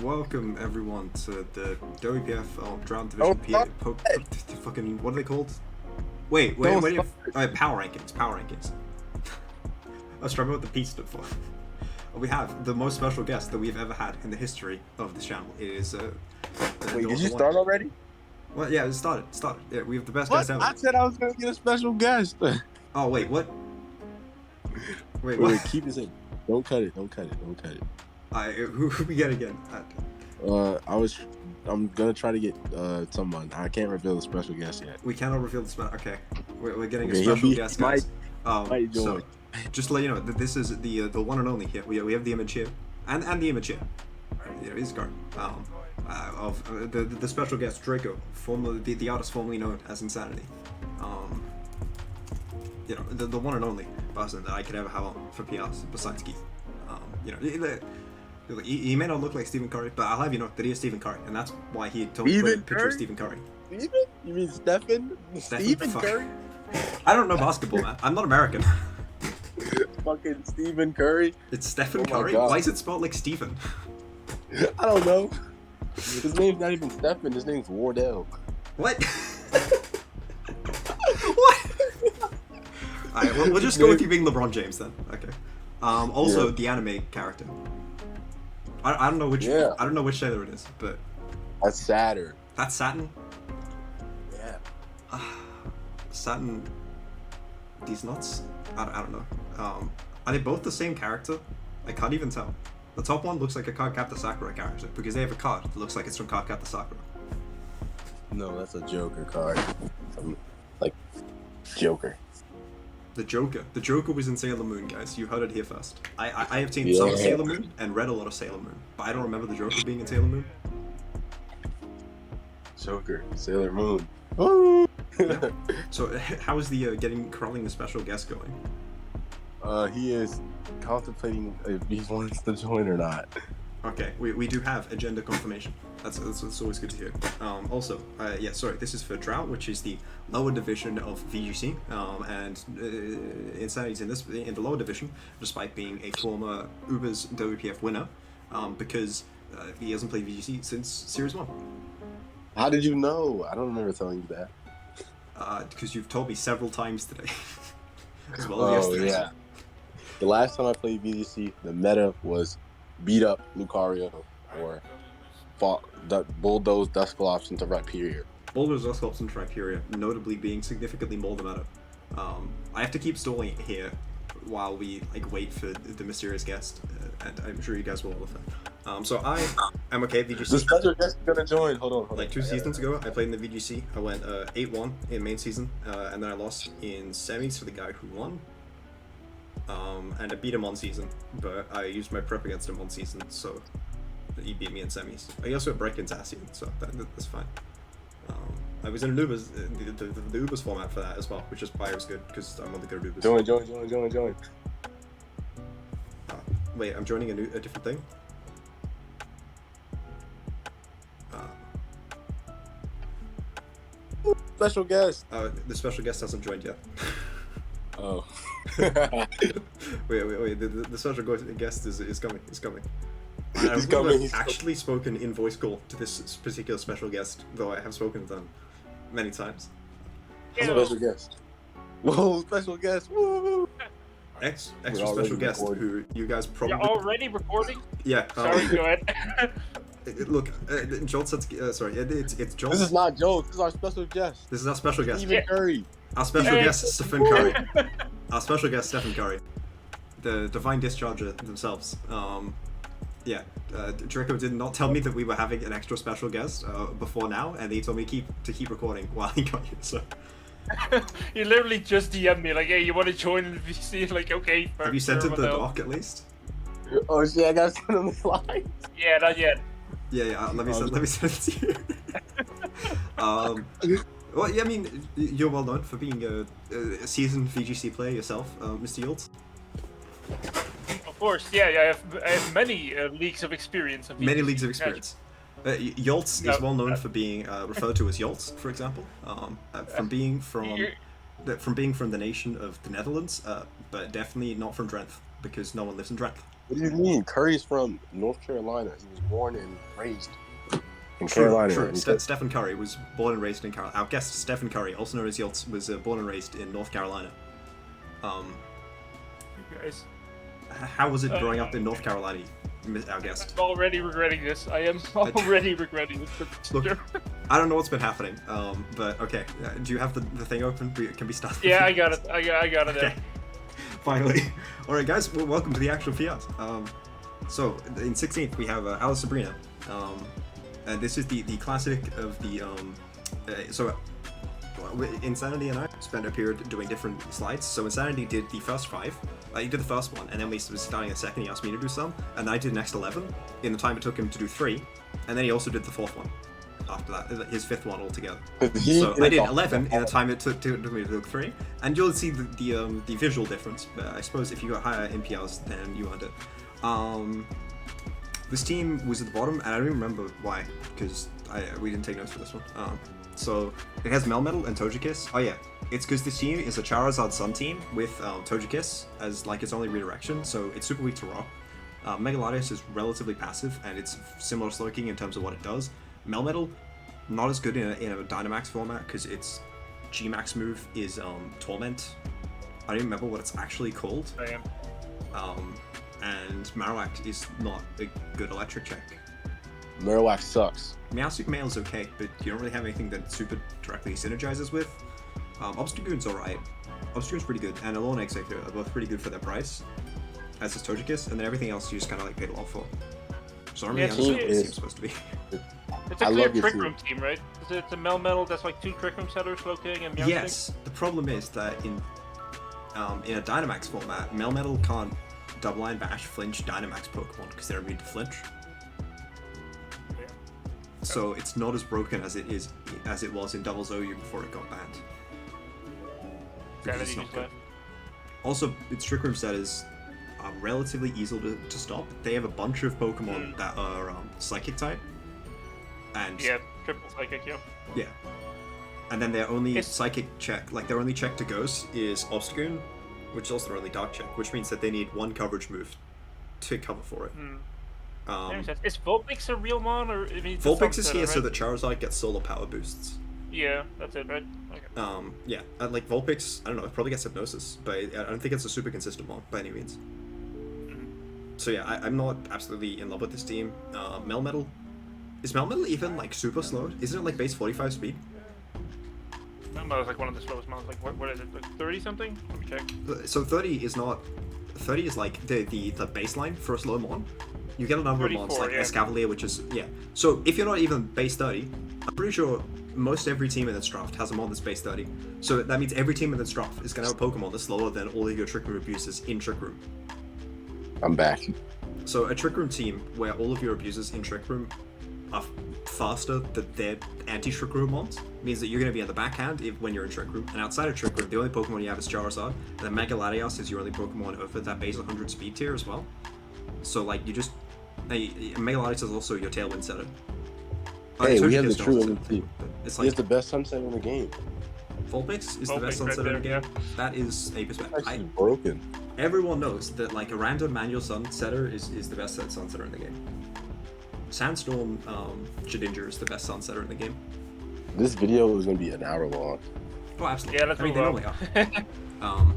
Welcome everyone to the WPF Drought Division fucking what are they called? Wait. Power rankings. I was trying what the P stood for. We have the most special guest that we've ever had in the history of this channel. It is wait, did you start already? Well, yeah, it started. Yeah, we have the best guest ever. I said I was gonna get a special guest. Oh wait, what? Wait, keep it in. Don't cut it. Who we get again? I'm gonna try to get someone. I can't reveal the special guest yet. We cannot reveal the special. Okay, we're getting a special guest, guys. So just to let you know that this is the one and only here. We have the image here, and the image here. Yeah, he's gone. Of the special guest DRACO, formerly the artist formerly known as Insanity. You know, the one and only person that I could ever have on for PRs besides Keith. You know, he may not look like Stephen Curry, but I'll have you know that he is Stephen Curry, and that's why he told me to put a picture of Stephen Curry. Stephen? You mean Stephen Curry? I don't know basketball, man. I'm not American. Fucking Stephen Curry. It's Stephen Curry. Why is it spelled like Stephen? I don't know. His name's not even Stephen. His name's Wardell. What? What? Alright, we'll just go with you being LeBron James then. Okay. Also, the anime character. I don't know which. I don't know which Sailor it is, but that's Saturn. That's Saturn. Yeah. Saturn. These nuts. I don't know. Are they both the same character? I can't even tell. The top one looks like a Cardcaptor Sakura character because they have a card that looks like it's from Cardcaptor Sakura. No, that's a Joker card. Like Joker. The Joker was in Sailor Moon, guys. You heard it here first. I have seen some Sailor Moon and read a lot of Sailor Moon, but I don't remember the Joker being in Sailor Moon. Joker, Sailor Moon. Oh. Yeah. So, how is the crawling the special guest going? He is contemplating if he wants to join or not. Okay, we do have agenda confirmation. That's always good to hear. Also, yeah, sorry, this is for Drought, which is the lower division of VGC, and Insanity's in the lower division, despite being a former Uber's WPF winner, because he hasn't played VGC since Series 1. How did you know? I don't remember telling you that. Because you've told me several times today. As well as yesterday. Yeah. The last time I played VGC, the meta was beat up Lucario or bulldoze Dusclops into Rhyperior. Bulldoze Dusclops into Rhyperior, notably being significantly more the meta. I have to keep stalling here while we wait for the mysterious guest, and I'm sure you guys will all of that. So I am okay at VGC. The special guest is gonna join. Hold on. Like 2 seasons ago, I played in the VGC. I went 8-1 in main season, and then I lost in semis to the guy who won. And I beat him on season, but I used my prep against him on season, so he beat me in semis. I also had break-ins Asian, so that's fine. I was in Ubers, the Ubers format for that as well, which is why it was good, because I'm on the good Ubers. Join. Wait, I'm joining a different thing? Special guest. The special guest hasn't joined yet. Oh. wait. The special guest is coming. He's I've actually spoken in voice call to this particular special guest, though I have spoken to them many times. Special guest. Whoa, special guest. Woo! Extra special guest who you guys probably... You're already recording? Yeah. Sorry, go ahead. Look, JOLTS said... sorry, it's JOLTS. This is not JOLTS, this is our special guest. This is our special guest. Stephen Curry. Our special guest, Stephen Curry. Our special guest, Stephen Curry. The Divine Discharger themselves. Yeah, DRACO did not tell me that we were having an extra special guest before now, and he told me to keep recording while he got here, so... You literally just DM'd me, like, hey, you want to join in the VC? Like, okay. Have you sent it the doc at least? Oh shit, I gotta send him the slides. Yeah, not yet. Yeah, let me send it to you. Well, yeah, I mean, you're well known for being a seasoned VGC player yourself, Mr. JOLTS. Of course, yeah, I have many leagues of experience. Many leagues of experience. JOLTS is well known for being referred to as JOLTS, for example, from being from the nation of the Netherlands, but definitely not from Drenthe, because no one lives in Drenthe. What do you mean? Curry's from North Carolina. He was born and raised in True, Carolina. true. Stephen Curry was born and raised in Carolina. Our guest Stephen Curry, also known as JOLTS, was born and raised in North Carolina. Guys, How was it growing up in North Carolina, our guest? I'm already regretting this. I am already regretting this. Look, I don't know what's been happening, but okay. Do you have the thing open? Can we start? Yeah, I got it. I got it. Okay. Finally. All right, guys. Well, welcome to the actual Fiat. So in 16th we have Alice Sabrina. And this is the classic of the Insanity and I spent a period doing different slides. So Insanity did the first 5. He did the first one, and then we was starting a second. He asked me to do some, and I did the next 11 in the time it took him to do 3, and then he also did the 4th one. After that, his 5th one altogether. So I did 11 in the time it took me to do 3, and you'll see the visual difference. But I suppose if you got higher MPLs, then you earned it. This team was at the bottom, and I don't even remember why, because we didn't take notes for this one. So it has Melmetal and Togekiss. Oh yeah, it's because this team is a Charizard Sun team with Togekiss as like its only redirection, so it's super weak to Rock. Megalodius is relatively passive, and it's similar to Slowking in terms of what it does. Melmetal, not as good in a Dynamax format, because its G-Max move is Torment. I don't even remember what it's actually called. I am. And Marowak is not a good electric check. Marowak sucks. Meowstic Mail is okay, but you don't really have anything that super directly synergizes with. Obstagoon's alright. Obstagoon's pretty good, and Alone Executor are both pretty good for their price, as is Togekiss, and then everything else you just kind of like paid a lot for. So I don't really understand what this team's supposed to be. It's actually a Trick Room team, right? It's a Melmetal that's like 2 Trick Room setters, Slowking and Meowstic? Yes, the problem is that in a Dynamax format, Melmetal can't Double Line Bash flinch Dynamax Pokemon because they're immune to flinch. Yeah. So it's not as broken as it was in Double Zoyu before it got banned. Because it's not good. Also, its Trick Room setters are relatively easy to stop. They have a bunch of Pokemon that are Psychic type. And yeah, triple Psychic, yeah. Yeah. And then their only Psychic check, like their only check to Ghost is Obstagoon, which is also their only Dark check, which means that they need 1 coverage move to cover for it. Is Vulpix a real mon, or I mean, Vulpix is here so that Charizard gets solar power boosts. Yeah, that's it, right? Okay. Yeah, like Vulpix, I don't know, it probably gets Hypnosis, but I don't think it's a super consistent mon by any means. So yeah, I'm not absolutely in love with this team. Melmetal, is Melmetal even like super slow? Isn't it like base 45 speed? Melmetal is like one of the slowest mons. Like what is it? Like 30 something? Let me check. So 30 is not. 30 is like the baseline for a slow mon. You get a number of mons like Escavalier, which is So if you're not even base 30, I'm pretty sure most every team in this draft has a mon that's base 30. So that means every team in this draft is gonna have a Pokemon that's slower than all of your Trick Room abusers in Trick Room. I'm back. So a Trick Room team where all of your abusers in Trick Room are faster than their anti-Trick Room mons means that you're going to be at the backhand when you're in Trick Room. And outside of Trick Room, the only Pokemon you have is Charizard. And then Mega Latios is your only Pokemon over that base 100 speed tier as well. So like you just... Mega Latios is also your Tailwind setter. Hey, we have the true MVP. It's like, he has the best sunset in the game. Vulpix is the best sunset in the game. Yeah. That is a perspective. Actually broken. Everyone knows that like a random manual sunsetter is the best sunsetter in the game. Sandstorm Shedinja is the best sunsetter in the game. This video is going to be an hour long. Oh, absolutely. Yeah, let's move on. They normally are.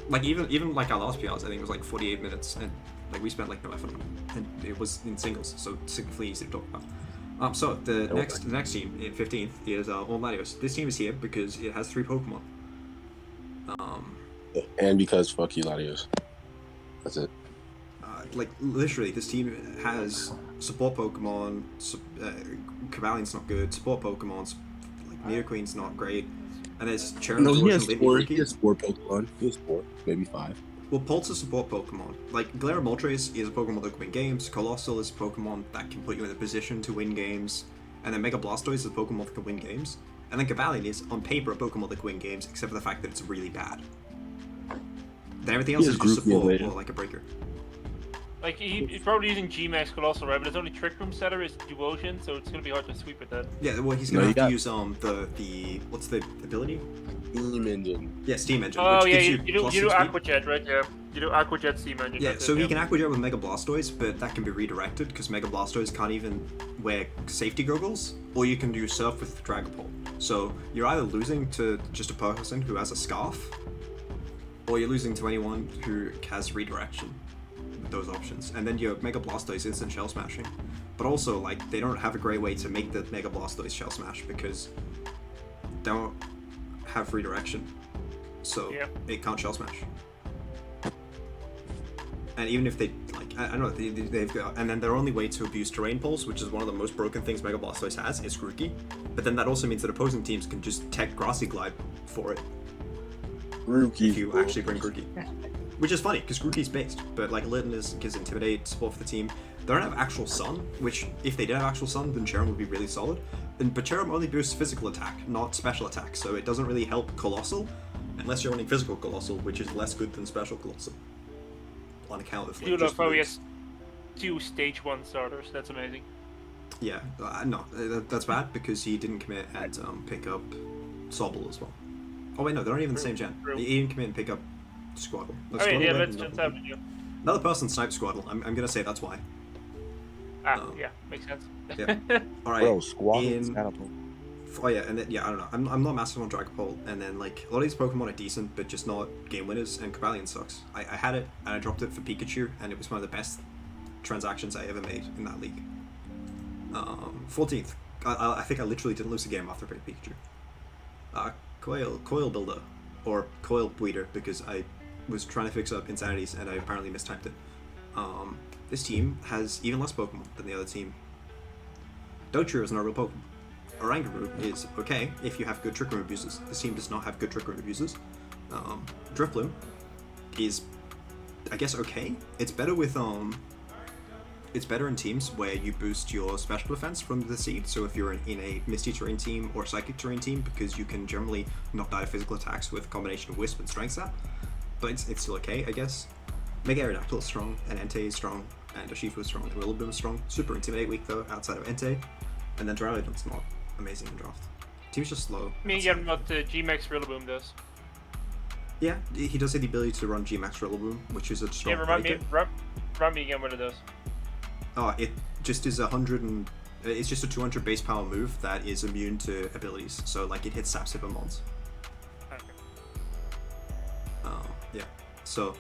Like even like our last PRs, I think it was like 48 minutes, and like we spent like no effort on it, and it was in singles, so significantly easy to talk about. So the next team in 15th is All Latios. This team is here because it has 3 Pokemon. And because fuck you, Latios. That's it. Like literally, this team has support Pokemon. Cavalian's not good. Support Pokemon, like Nidoqueen's not great. And there's Charizard. No, he has 4. He has 4 Pokemon. He has 4, maybe 5. Well, Pulse is support Pokemon. Like Galarian Moltres is a Pokemon that can win games. Colossal is a Pokemon that can put you in a position to win games. And then Mega Blastoise is a Pokemon that can win games. And then Cavalian is, on paper, a Pokemon that can win games, except for the fact that it's really bad. Then everything else is just support or like a breaker. Like he's probably using G-Max Colossal, right? But his only Trick Room setter is Devotion, so it's gonna be hard to sweep with that. Yeah, well he's gonna have to use the what's the ability? Steam Engine. Yeah, Steam Engine. Oh which yeah, gives you do Aqua Jet, right? Yeah. You do Aqua Jet Steamer and you Yeah, got so the, he can Aqua Jet with Mega Blastoise, but that can be redirected because Mega Blastoise can't even wear safety goggles, or you can do Surf with Dragapult. So you're either losing to just a person who has a Scarf, or you're losing to anyone who has redirection with those options. And then your Mega Blastoise instant Shell Smashing. But also, like, they don't have a great way to make the Mega Blastoise Shell Smash because they don't have redirection. So it can't Shell Smash. And even if they, like, I don't know, they've got, and then their only way to abuse Terrain Pulse, which is one of the most broken things Mega Blastoise has, is Grookey. But then that also means that opposing teams can just tech Grassy Glide for it. Grookey. If you actually bring Grookey. Which is funny, because Grookey's based, but like Litten gives Intimidate support for the team. They don't have actual Sun, which, if they did have actual Sun, then Cherrim would be really solid. But Cherrim only boosts physical attack, not special attack, so it doesn't really help Colossal, unless you're running physical Colossal, which is less good than special Colossal. On account of, like, you love just how he moves. has 2 stage 1 starters. That's amazing. Yeah, no, that's bad because he didn't commit and pick up Sobble as well. Oh wait, no, they're not even the same gen. True. He didn't commit and pick up Squaddle. No, Alright, Squaddle yeah, went let's and just double- have it. Another person sniped Squaddle. I'm gonna say that's why. Yeah, makes sense. Yeah. All right. Bro, Squad in- is catapult. Oh yeah, and then, yeah, I don't know. I'm not massive on Dragapult, and then like a lot of these Pokemon are decent, but just not game winners. And Cobalion sucks. I had it and I dropped it for Pikachu, and it was one of the best transactions I ever made in that league. 14th. I think I literally didn't lose a game after picking Pikachu. Coil Builder, or Coil Breeder, because I was trying to fix up Insanities and I apparently mistyped it. This team has even less Pokemon than the other team. Dotrio is not a real Pokemon. Oranguru is okay if you have good Trick Room abusers. This team does not have good Trick Room abusers. Drifloon is, I guess, okay. It's better with it's better in teams where you boost your special defense from the seed. So if you're in a Misty Terrain team or Psychic Terrain team, because you can generally knock down physical attacks with a combination of Wisp and Strength Sap. But it's still okay, I guess. Mega Aerodactyl is strong, and Entei is strong, and Urshifu is strong, and Rillaboom is strong. Super Intimidate weak though, outside of Entei. And then Duraludon's not amazing in draft. Team's just slow. I mean, That's yeah, what G-Max Rillaboom does. Yeah, he does have the ability to run G-Max Rillaboom, which is a strong Remind me again what it does. Oh, it just is 100 and... It's just a 200 base power move that is immune to abilities. So, like, it hits Sap Sipper mons. Okay. Yeah. So,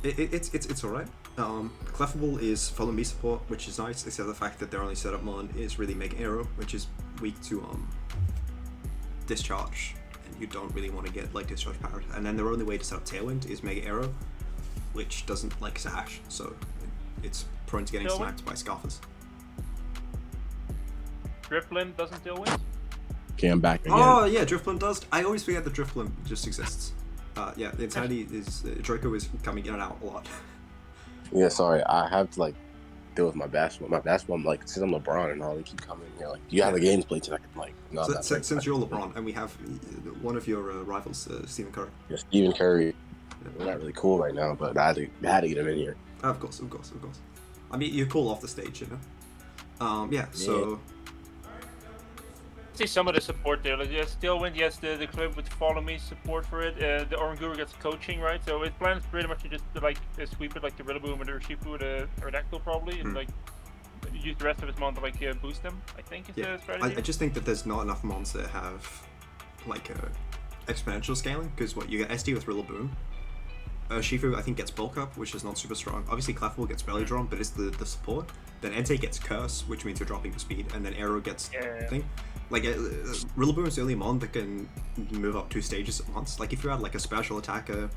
it's alright. Clefable is follow me support, which is nice, except the fact that their only setup mon is really Mega Arrow, which is weak to Discharge, and you don't really want to get like Discharge powered. And then their only way to set up Tailwind is Mega Arrow, which doesn't like Sash, so it's prone to getting Tailwind? sniped by Scoffers. Drifloon doesn't deal with. Okay, I'm back again. Oh yeah, Drifloon does. I always forget that Drifloon just exists. Yeah, the Insanity is Draco is coming in and out a lot. Yeah, sorry, I have to like deal with my basketball. My basketball, like since I'm LeBron and all, they keep coming here. Like, do you have the games played tonight? Like, no. Since you're LeBron and we have one of your rivals, Stephen Curry. Yeah, Stephen Curry. We're not really cool right now, but I had to get him in here. Of course. I mean, you're cool off the stage, you know. Yeah. So. See some of the support there. Like, yes, Tailwind, yes, the club with Follow Me support for it. The Oranguru gets coaching, right? So his plan is pretty much to just like sweep it like the Rillaboom or the Urshifu or the Aerodactyl probably, and like use the rest of his mon to like boost them. I think is the strategy. I just think that there's not enough mons that have like exponential scaling, because what you get SD with Rillaboom. Shifu, I think, gets Bulk Up, which is not super strong. Obviously, Clefable gets Belly Drawn, but it's the support. Then Entei gets Curse, which means you're dropping the speed, and then Arrow gets thing. Like, Rillaboom is the only mon that can move up 2 stages at once. Like, if you had like a special attacker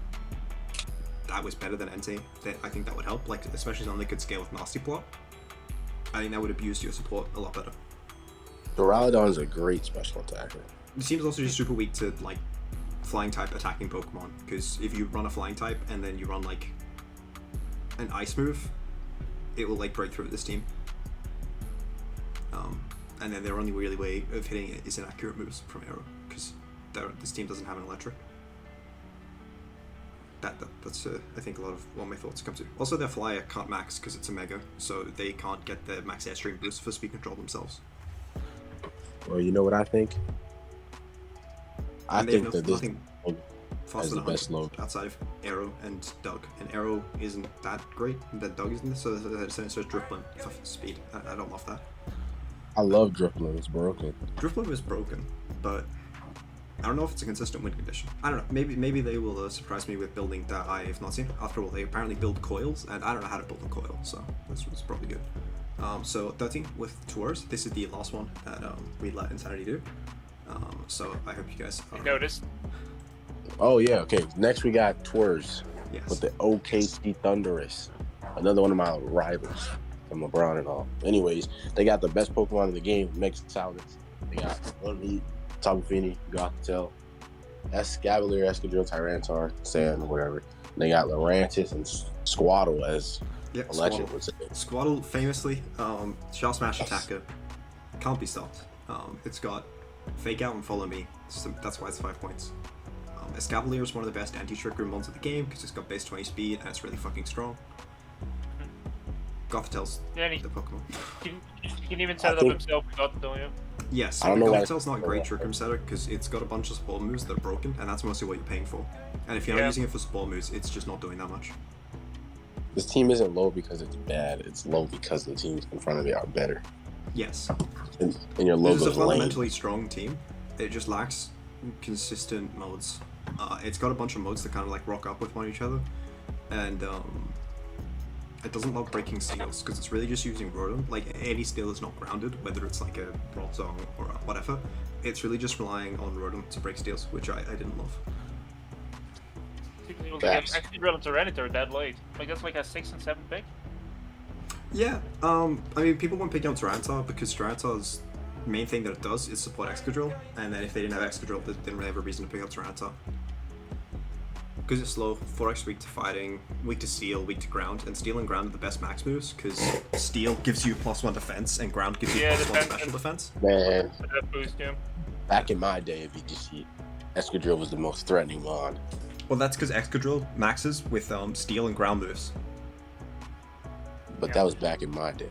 that was better than Entei, then I think that would help. Like, especially something that could scale with Nasty Plot. I think that would abuse your support a lot better. Duraludon is a great special attacker. It seems also just super weak to like flying type attacking Pokemon, because if you run a flying type and then you run like an ice move, it will like break through this team. And then their only really way of hitting it is inaccurate moves from Arrow, because this team doesn't have an electric. That's I think a lot of what my thoughts come to. Also, their flyer can't max because it's a mega, so they can't get the max airstream boost for speed control themselves. Well, you know what I think? I And they have think that this. nothing. faster As the than best 100 load. outside of Arrow and Doug. And Arrow isn't that great, that Doug isn't, so it's Drifblim for speed. I don't love that. I love Drifblim. It's broken. Drifblim is broken, but I don't know if it's a consistent win condition. I don't know. Maybe they will surprise me with building that I have not seen. After all, they apparently build coils, and I don't know how to build a coil, so this was probably good. So 13 with tours. This is the last one that we let Insanity do. So I hope you guys noticed. Oh yeah, okay. Next we got Twers Yes. with the OKC Thunderous. Another one of my rivals from LeBron and all. Anyways, they got the best Pokemon in the game, Mega Salamence. They got Unmeet, Tapu Fini, Gothitelle, Escavalier, Escadrille, Tyranitar, Sand, whatever. They got Lurantis and Squaddle as Yep, a legend Squaddle. would say. Squaddle famously, Shell Smash attacker, can't be stopped. It's got Fake Out and Follow Me, so that's why it's 5 points. Escavalier is one of the best anti-trick room mons of the game because it's got base 20 speed and it's really fucking strong. Gothitelle's Yeah, the Pokemon. he can even set it up himself with Gothitelle, don't you? Yes, I don't know why- Gothitelle's not a great trick room setter because it's got a bunch of support moves that are broken, and that's mostly what you're paying for. And if you're not using it for support moves, it's just not doing that much. This team isn't low because it's bad. It's low because the teams in front of it are better. Yes. And your This is a logo's lame. fundamentally strong team. It just lacks consistent modes. It's got a bunch of modes that kind of like rock up with one each other, and it doesn't love breaking steals because it's really just using Rotom. Like any steal is not grounded, whether it's like a Rot Song or whatever. It's really just relying on Rotom to break steals, which I didn't love. Facts. Actually, Drill and Tyranitar are dead late. Like that's like a 6 and 7 pick. Yeah, I mean, people won't pick out Tyranitar because Tyranitar's main thing that it does is support Excadrill, and then if they didn't have Excadrill, they didn't really have a reason to pick out Tyranitar. Because it's slow, 4x weak to fighting, weak to steel, weak to ground, and steel and ground are the best max moves because steel gives you +1 defense and ground gives you +1 defense special and- defense. Man, That boost him. back in my day of VGC, Escadrille was the most threatening mod. Well, that's because Excadrill maxes with steel and ground moves. But that was back in my day.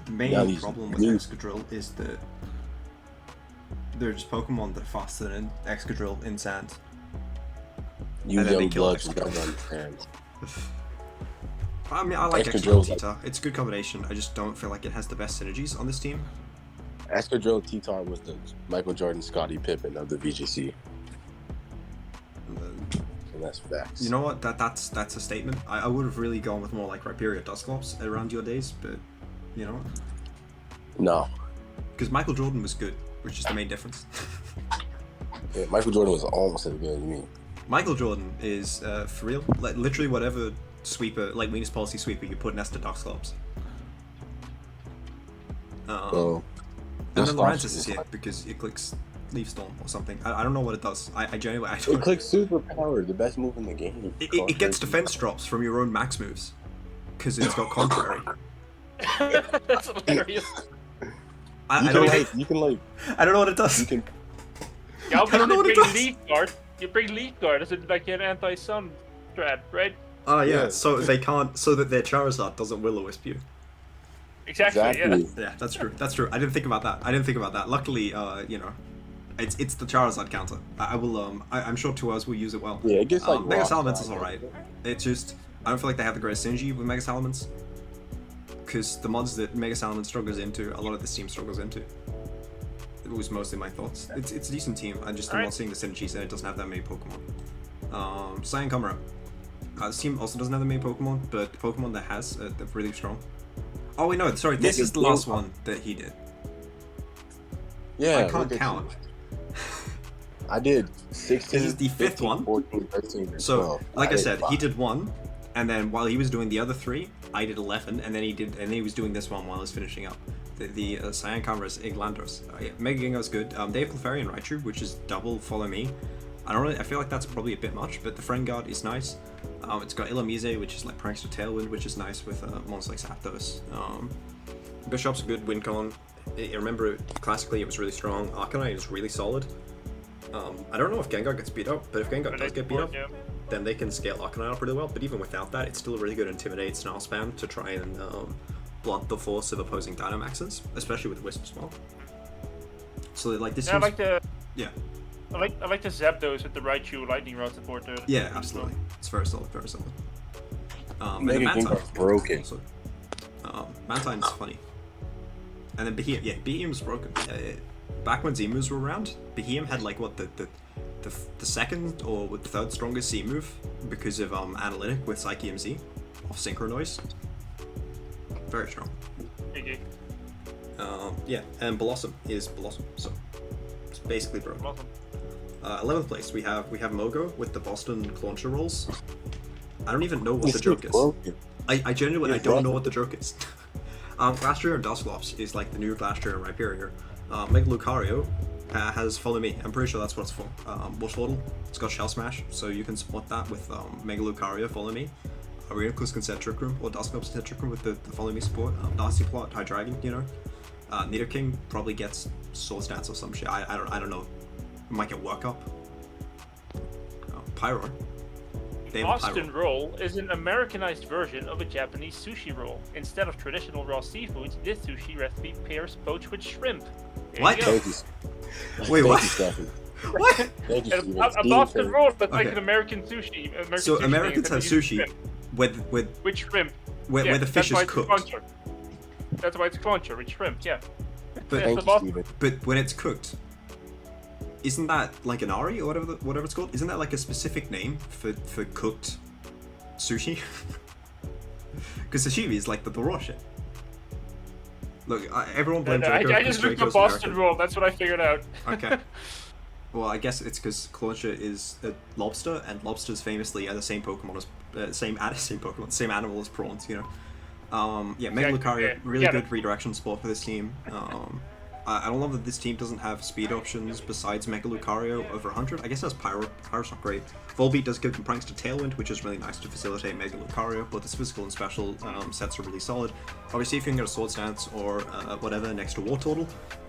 The main Now these problem with new- Excadrill is that there's Pokemon that are faster than Excadrill in sand. You And then they young kill bloods Excadrill. don't understand. I mean, I like Excadrill, Excadrill Tita. It's a good combination. I just don't feel like it has the best synergies on this team. Escadrille T-Tar was the Michael Jordan, Scottie Pippen of the VGC. And that's facts. You know what? That's a statement. I would have really gone with more like Rhyperior Dusclops around your days, but you know, No. because Michael Jordan was good, which is the main difference. Yeah, Michael Jordan was almost as good as me. Michael Jordan is for real, like literally whatever sweeper, like weakness policy sweeper you put next to Dusclops. So, And then Dusclops Lurantis is is here like- because it clicks Leaf Storm or something. I don't know what it does. I genuinely I don't. It clicks super power, the best move in the game. It gets defense drops from your own max moves because it's got contrary. That's hilarious. I don't You can like, I don't know what it does. you can. Yeah, I don't know what it does. Leaf Guard. You bring Leaf Guard as like an anti-sun threat, right? Oh yeah, Yeah. so they can't, so that their Charizard doesn't Will-O-Wisp you. Exactly. Yeah, that's true. That's true. I didn't think about that. Luckily, you know, it's the Charizard counter. I will. I'm sure 2 hours will use it well. Yeah, it gets like. Mega rock Salamence slide. is alright. It's just I don't feel like they have the greatest synergy with Mega Salamence because the mods that Mega Salamence struggles into, a lot of this team struggles into. It was mostly my thoughts. It's a decent team. I'm just not seeing the synergies, and it doesn't have that many Pokemon. Cyan Camera. This team also doesn't have that many Pokemon, but the Pokemon that has, they're really strong. Oh wait, no, sorry. This is the last one that he did. Yeah, I can't look at count. you. I did 16. This is the 5th 15, one. 14, 13, and So, 12. like I did said, he 5. did 1, and then while he was doing the other 3, I did 11, and then he was doing this one while I was finishing up. The Cyan Camera's Iglandros. Yeah, Mega Gengar's good. They have Clefairy and Raichu, which is double Follow Me. I feel like that's probably a bit much, but the Friend Guard is nice. It's got Illumise, which is like Prankster Tailwind, which is nice with monsters like Zapdos. Bishop's good, Wincon. I remember classically it was really strong. Arcanine is really solid. I don't know if Gengar gets beat up, but if Gengar does get beat up, then they can scale Arcanine up really well. But even without that, it's still a really good Intimidate Snarl spam to try and blunt the force of opposing Dynamaxes, especially with Wisp as well. So like this Yeah, I seems... like the. Yeah. I like to zap those with the Raichu lightning rod support there. Yeah, absolutely. It's very solid, very solid. And the Mega King Mantine is broken. also. Mantine's funny. And then Behemoth, yeah, Behemoth's broken. Back when Z moves were around, Behemoth had like what the second or the third strongest Z move because of analytic with Psyche MZ off Synchro Noise. Very strong. Okay. Yeah, and Blossom is Blossom, so it's basically broken. Blossom. 11th place we have Mogo with the Boston Clauncher rolls. I don't even know what the It's joke is. broken. I genuinely It's don't know broken. what the joke is. Glastrier and Dusclops is like the new Glastrier and Rhyperior. Mega Lucario has Follow Me. I'm pretty sure that's what it's for. Waterfall, it's got Shell Smash, so you can support that with Mega Lucario, Follow Me. Arenaclus can set Trick Room, or Dusclops can set Trick Room with the Follow Me support. Nasty Plot, Hydreigon, you know. Nidoking probably gets Swords Dance or some shit. I don't know. It might get Work Up. Pyro. The Boston roll is an Americanized version of a Japanese sushi roll. Instead of traditional raw seafood, this sushi recipe pairs poached with shrimp. There What? you go. Thank you. Wait, what? Thank you, Stephanie. What? Thank you, A, Steven. a Steven, Boston thank roll, but like Okay. an American sushi. American So sushi Americans thing, have except they use sushi shrimp. with Shrimp. where Yeah, the fish that's why is it's cooked. Clauncher. That's why it's Clauncher with shrimp, yeah. But- That's Thank the you, Boston. Steven. But when it's cooked, isn't that like an Ari or whatever it's called? Isn't that like a specific name for cooked sushi? Because sashimi is like the raw shit. Look, everyone blames Draco. I just looked up Boston roll, that's what I figured out. Okay. Well, I guess it's because Clauncher is a lobster, and lobsters famously are the same Pokemon as same animal as prawns. You know. Yeah, Mega Yeah, Lucario, yeah, really yeah. good redirection support for this team. I don't love that this team doesn't have speed options besides Mega Lucario over 100. I guess that's Pyro. Pyro's not great. Volbeat does give them pranks to Tailwind, which is really nice to facilitate Mega Lucario, but this physical and special sets are really solid. Obviously, if you can get a Sword Stance or whatever next to War Turtle,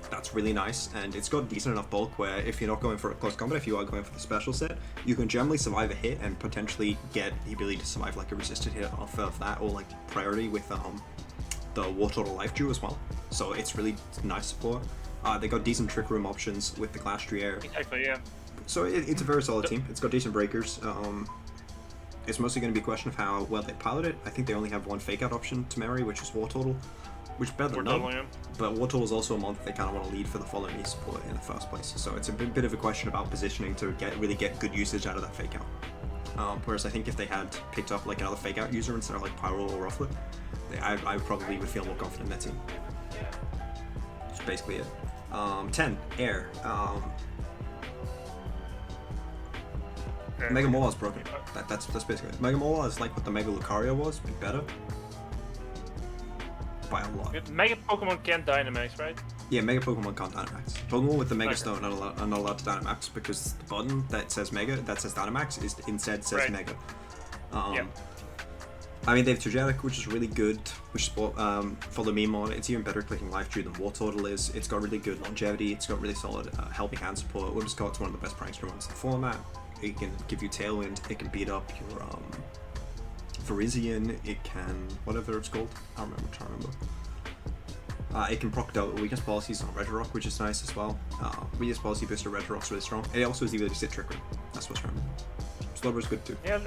that's really nice, and it's got decent enough bulk where if you're not going for a close combat, if you are going for the special set, you can generally survive a hit and potentially get the ability to survive like a resisted hit off of that, or like priority with the War Turtle Life Dew as well. So it's really nice support. They got decent Trick Room options with the Glastrier. Exactly, yeah. So it's a very solid team. It's got decent breakers. It's mostly going to be a question of how well they pilot it. I think they only have one fake out option to Mary, which is War Turtle, which is better than none. Yeah. But War Turtle is also a month they kind of want to lead for the Follow Me support in the first place. So it's a bit of a question about positioning to really get good usage out of that fake out. Whereas I think if they had picked up like another fake out user instead of like Pyro or Rufflet, I probably would feel more confident in that team. That's basically it. 10, Air. Mega Mola is broken. That's basically it. Mega Mola is like what the Mega Lucario was, but better. By a lot. Mega Pokemon can't Dynamax, right? Yeah, Mega Pokemon can't Dynamax. Pokemon with the Mega Stone are not allowed to Dynamax because the button that says Mega, that says Dynamax, instead says Right. Mega. Yeah. I mean, they have Turgenic, which is really good, which is Follow Me mod. It's even better clicking Life Dew than War Turtle is. It's got really good longevity. It's got really solid helping hand support. Whimsicott's one of the best prankster ones in the format. It can give you Tailwind. It can beat up your Virizion. It can whatever it's called. I don't remember. I'm trying to remember. It can proc out weakness policies on Regirock, which is nice as well. Weakness policy booster Regirock's really strong. It also has the ability to sit Trick Room. That's what's strong. Slobber's good too. Yeah,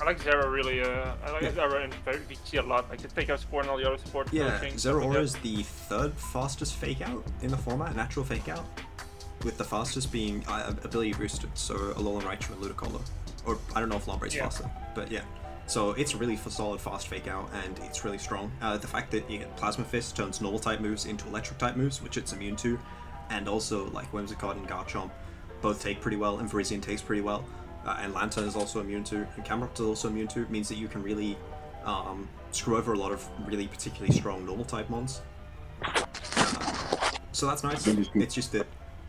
I like Zero really. I like Zero in VC a lot. Like the fake out support and all the other support. Yeah, coaching, Zero stuff like Aura that. is the third fastest fake out in the format, natural fake out, with the fastest being ability boosted, so Alolan Raichu and Ludicolo. Or I don't know if Lombre's faster, but yeah. So it's really solid fast fake out, and it's really strong. The fact that you get Plasma Fist turns normal type moves into electric type moves, which it's immune to, and also like Whimsicott and Garchomp both take pretty well, and Virizion takes pretty well. And Lantern is also immune to, and Camerupt is also immune to, means that you can really screw over a lot of really particularly strong normal type mons. So that's nice. It's just that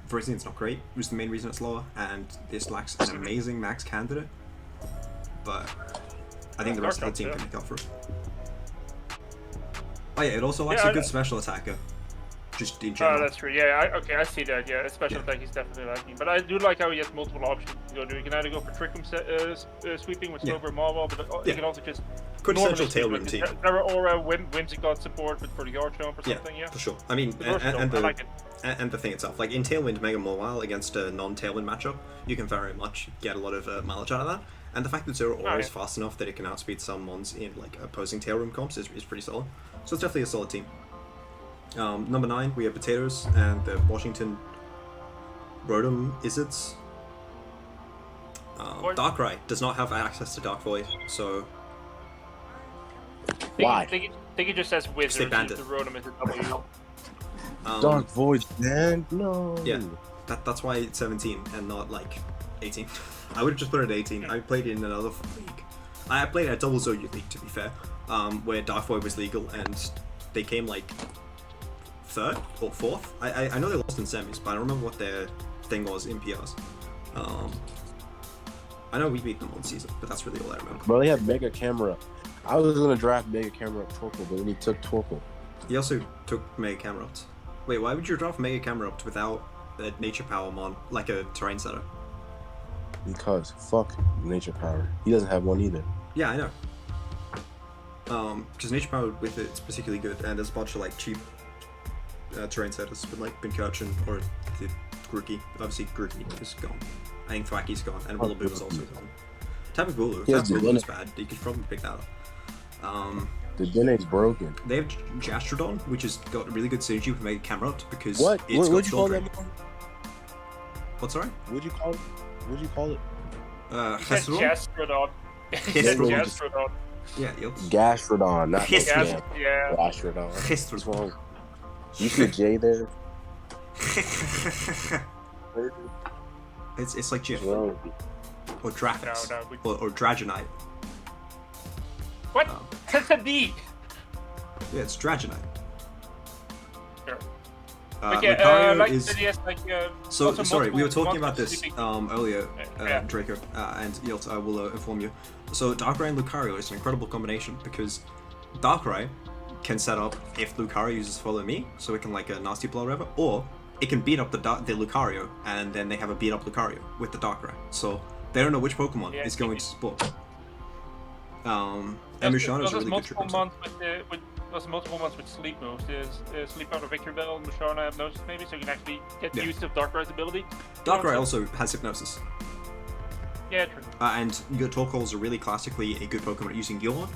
Virizion's not great, which is the main reason it's lower, and this lacks an amazing max candidate. But I think the rest of the team can make up for it. Oh yeah, it also lacks a good special attacker. Just in general. Oh, that's true. Yeah, I see that. Yeah, special attack is definitely lacking. But I do like how he has multiple options to go do. You can either go for Trick Room sweeping with Silver Maulwall, but you can also just quintessential normally Tailwind team. Or Whimsicott support but for the Archon or Yeah, something, yeah. for sure. I mean, The versatile, and I the like it. and the thing itself, like in Tailwind Mega Mobile against a non-Tailwind matchup, you can very much get a lot of mileage out of that. And the fact that Zero Aura is yeah. fast enough that it can outspeed some mons in like opposing Tailroom comps is pretty solid. So it's definitely a solid team. Number 9, we have Potatoes and the Washington Rotom Izzards. Darkrai does not have access to Dark Void, so Why? I think it just says Wizards. banned The it. Rotom is a W. Dark Void, man. No. Yeah, that's why it's 17 and not like 18. I would have just put it at 18. I played in another league. I played at Double Zodiac League, to be fair, where Dark Void was legal, and they came like 3rd or 4th. I know they lost in semis, but I don't remember what their thing was in PRs. I know we beat them on season, but that's really all I remember. Bro, they have Mega Camera. I was gonna draft Mega Camera Torkoal, but then he took Torkoal. He also took Mega Camerupt. Wait, why would you draft Mega Camerupt without a Nature Power mon, like a Terrain Setter? Because fuck Nature Power. He doesn't have one either. Yeah, I know. Because Nature Power with it's particularly good, and there's a bunch of like cheap Terrain Setters with like Pincurchin or the Grookey. Obviously, Grookey is gone. I think Thwacky's gone, and Willaboo is also gone. Tapu Bulu. Yes, Tapu Bulu is the bad. You could probably pick that up. The Dene's broken. They have Gastrodon, which has got really good synergy with Mega Camerupt because What? it's got What'd you call Storm that? Drain. What, sorry? What'd you call it? What'd you call it? Gastrodon? Gastrodon. Gastrodon. Gastrodon. Yeah, Yelts. Gastrodon, not Gastrodon. Yeah. Gastrodon. What's Gastrodon. wrong? You see a J there? It's like Jif. What's wrong with you? Or Draphix. No, Or Dragonite. What? That's a D. Yeah, it's Dragonite. Sure. Lucario like is... yes, like So, also sorry, we were multiple talking about monsters this sleeping. earlier, Yeah. Draco, and Yilt, I will inform you. So, Darkrai and Lucario is an incredible combination because Darkrai can set up if Lucario uses Follow Me, so it can like a Nasty Blow or whatever, or it can beat up the Lucario, and then they have a beat up Lucario with the Darkrai. So, they don't know which Pokemon is going to support. And Musharna is a really good triple set. There's multiple ones with sleep moves. There's sleep out of Victor Bell, Musharna, Hypnosis maybe, so you can actually get use of Darkrai's ability. Darkrai also has Hypnosis. Yeah, true. And your Torkoal is a really classically a good Pokemon at using Yawn.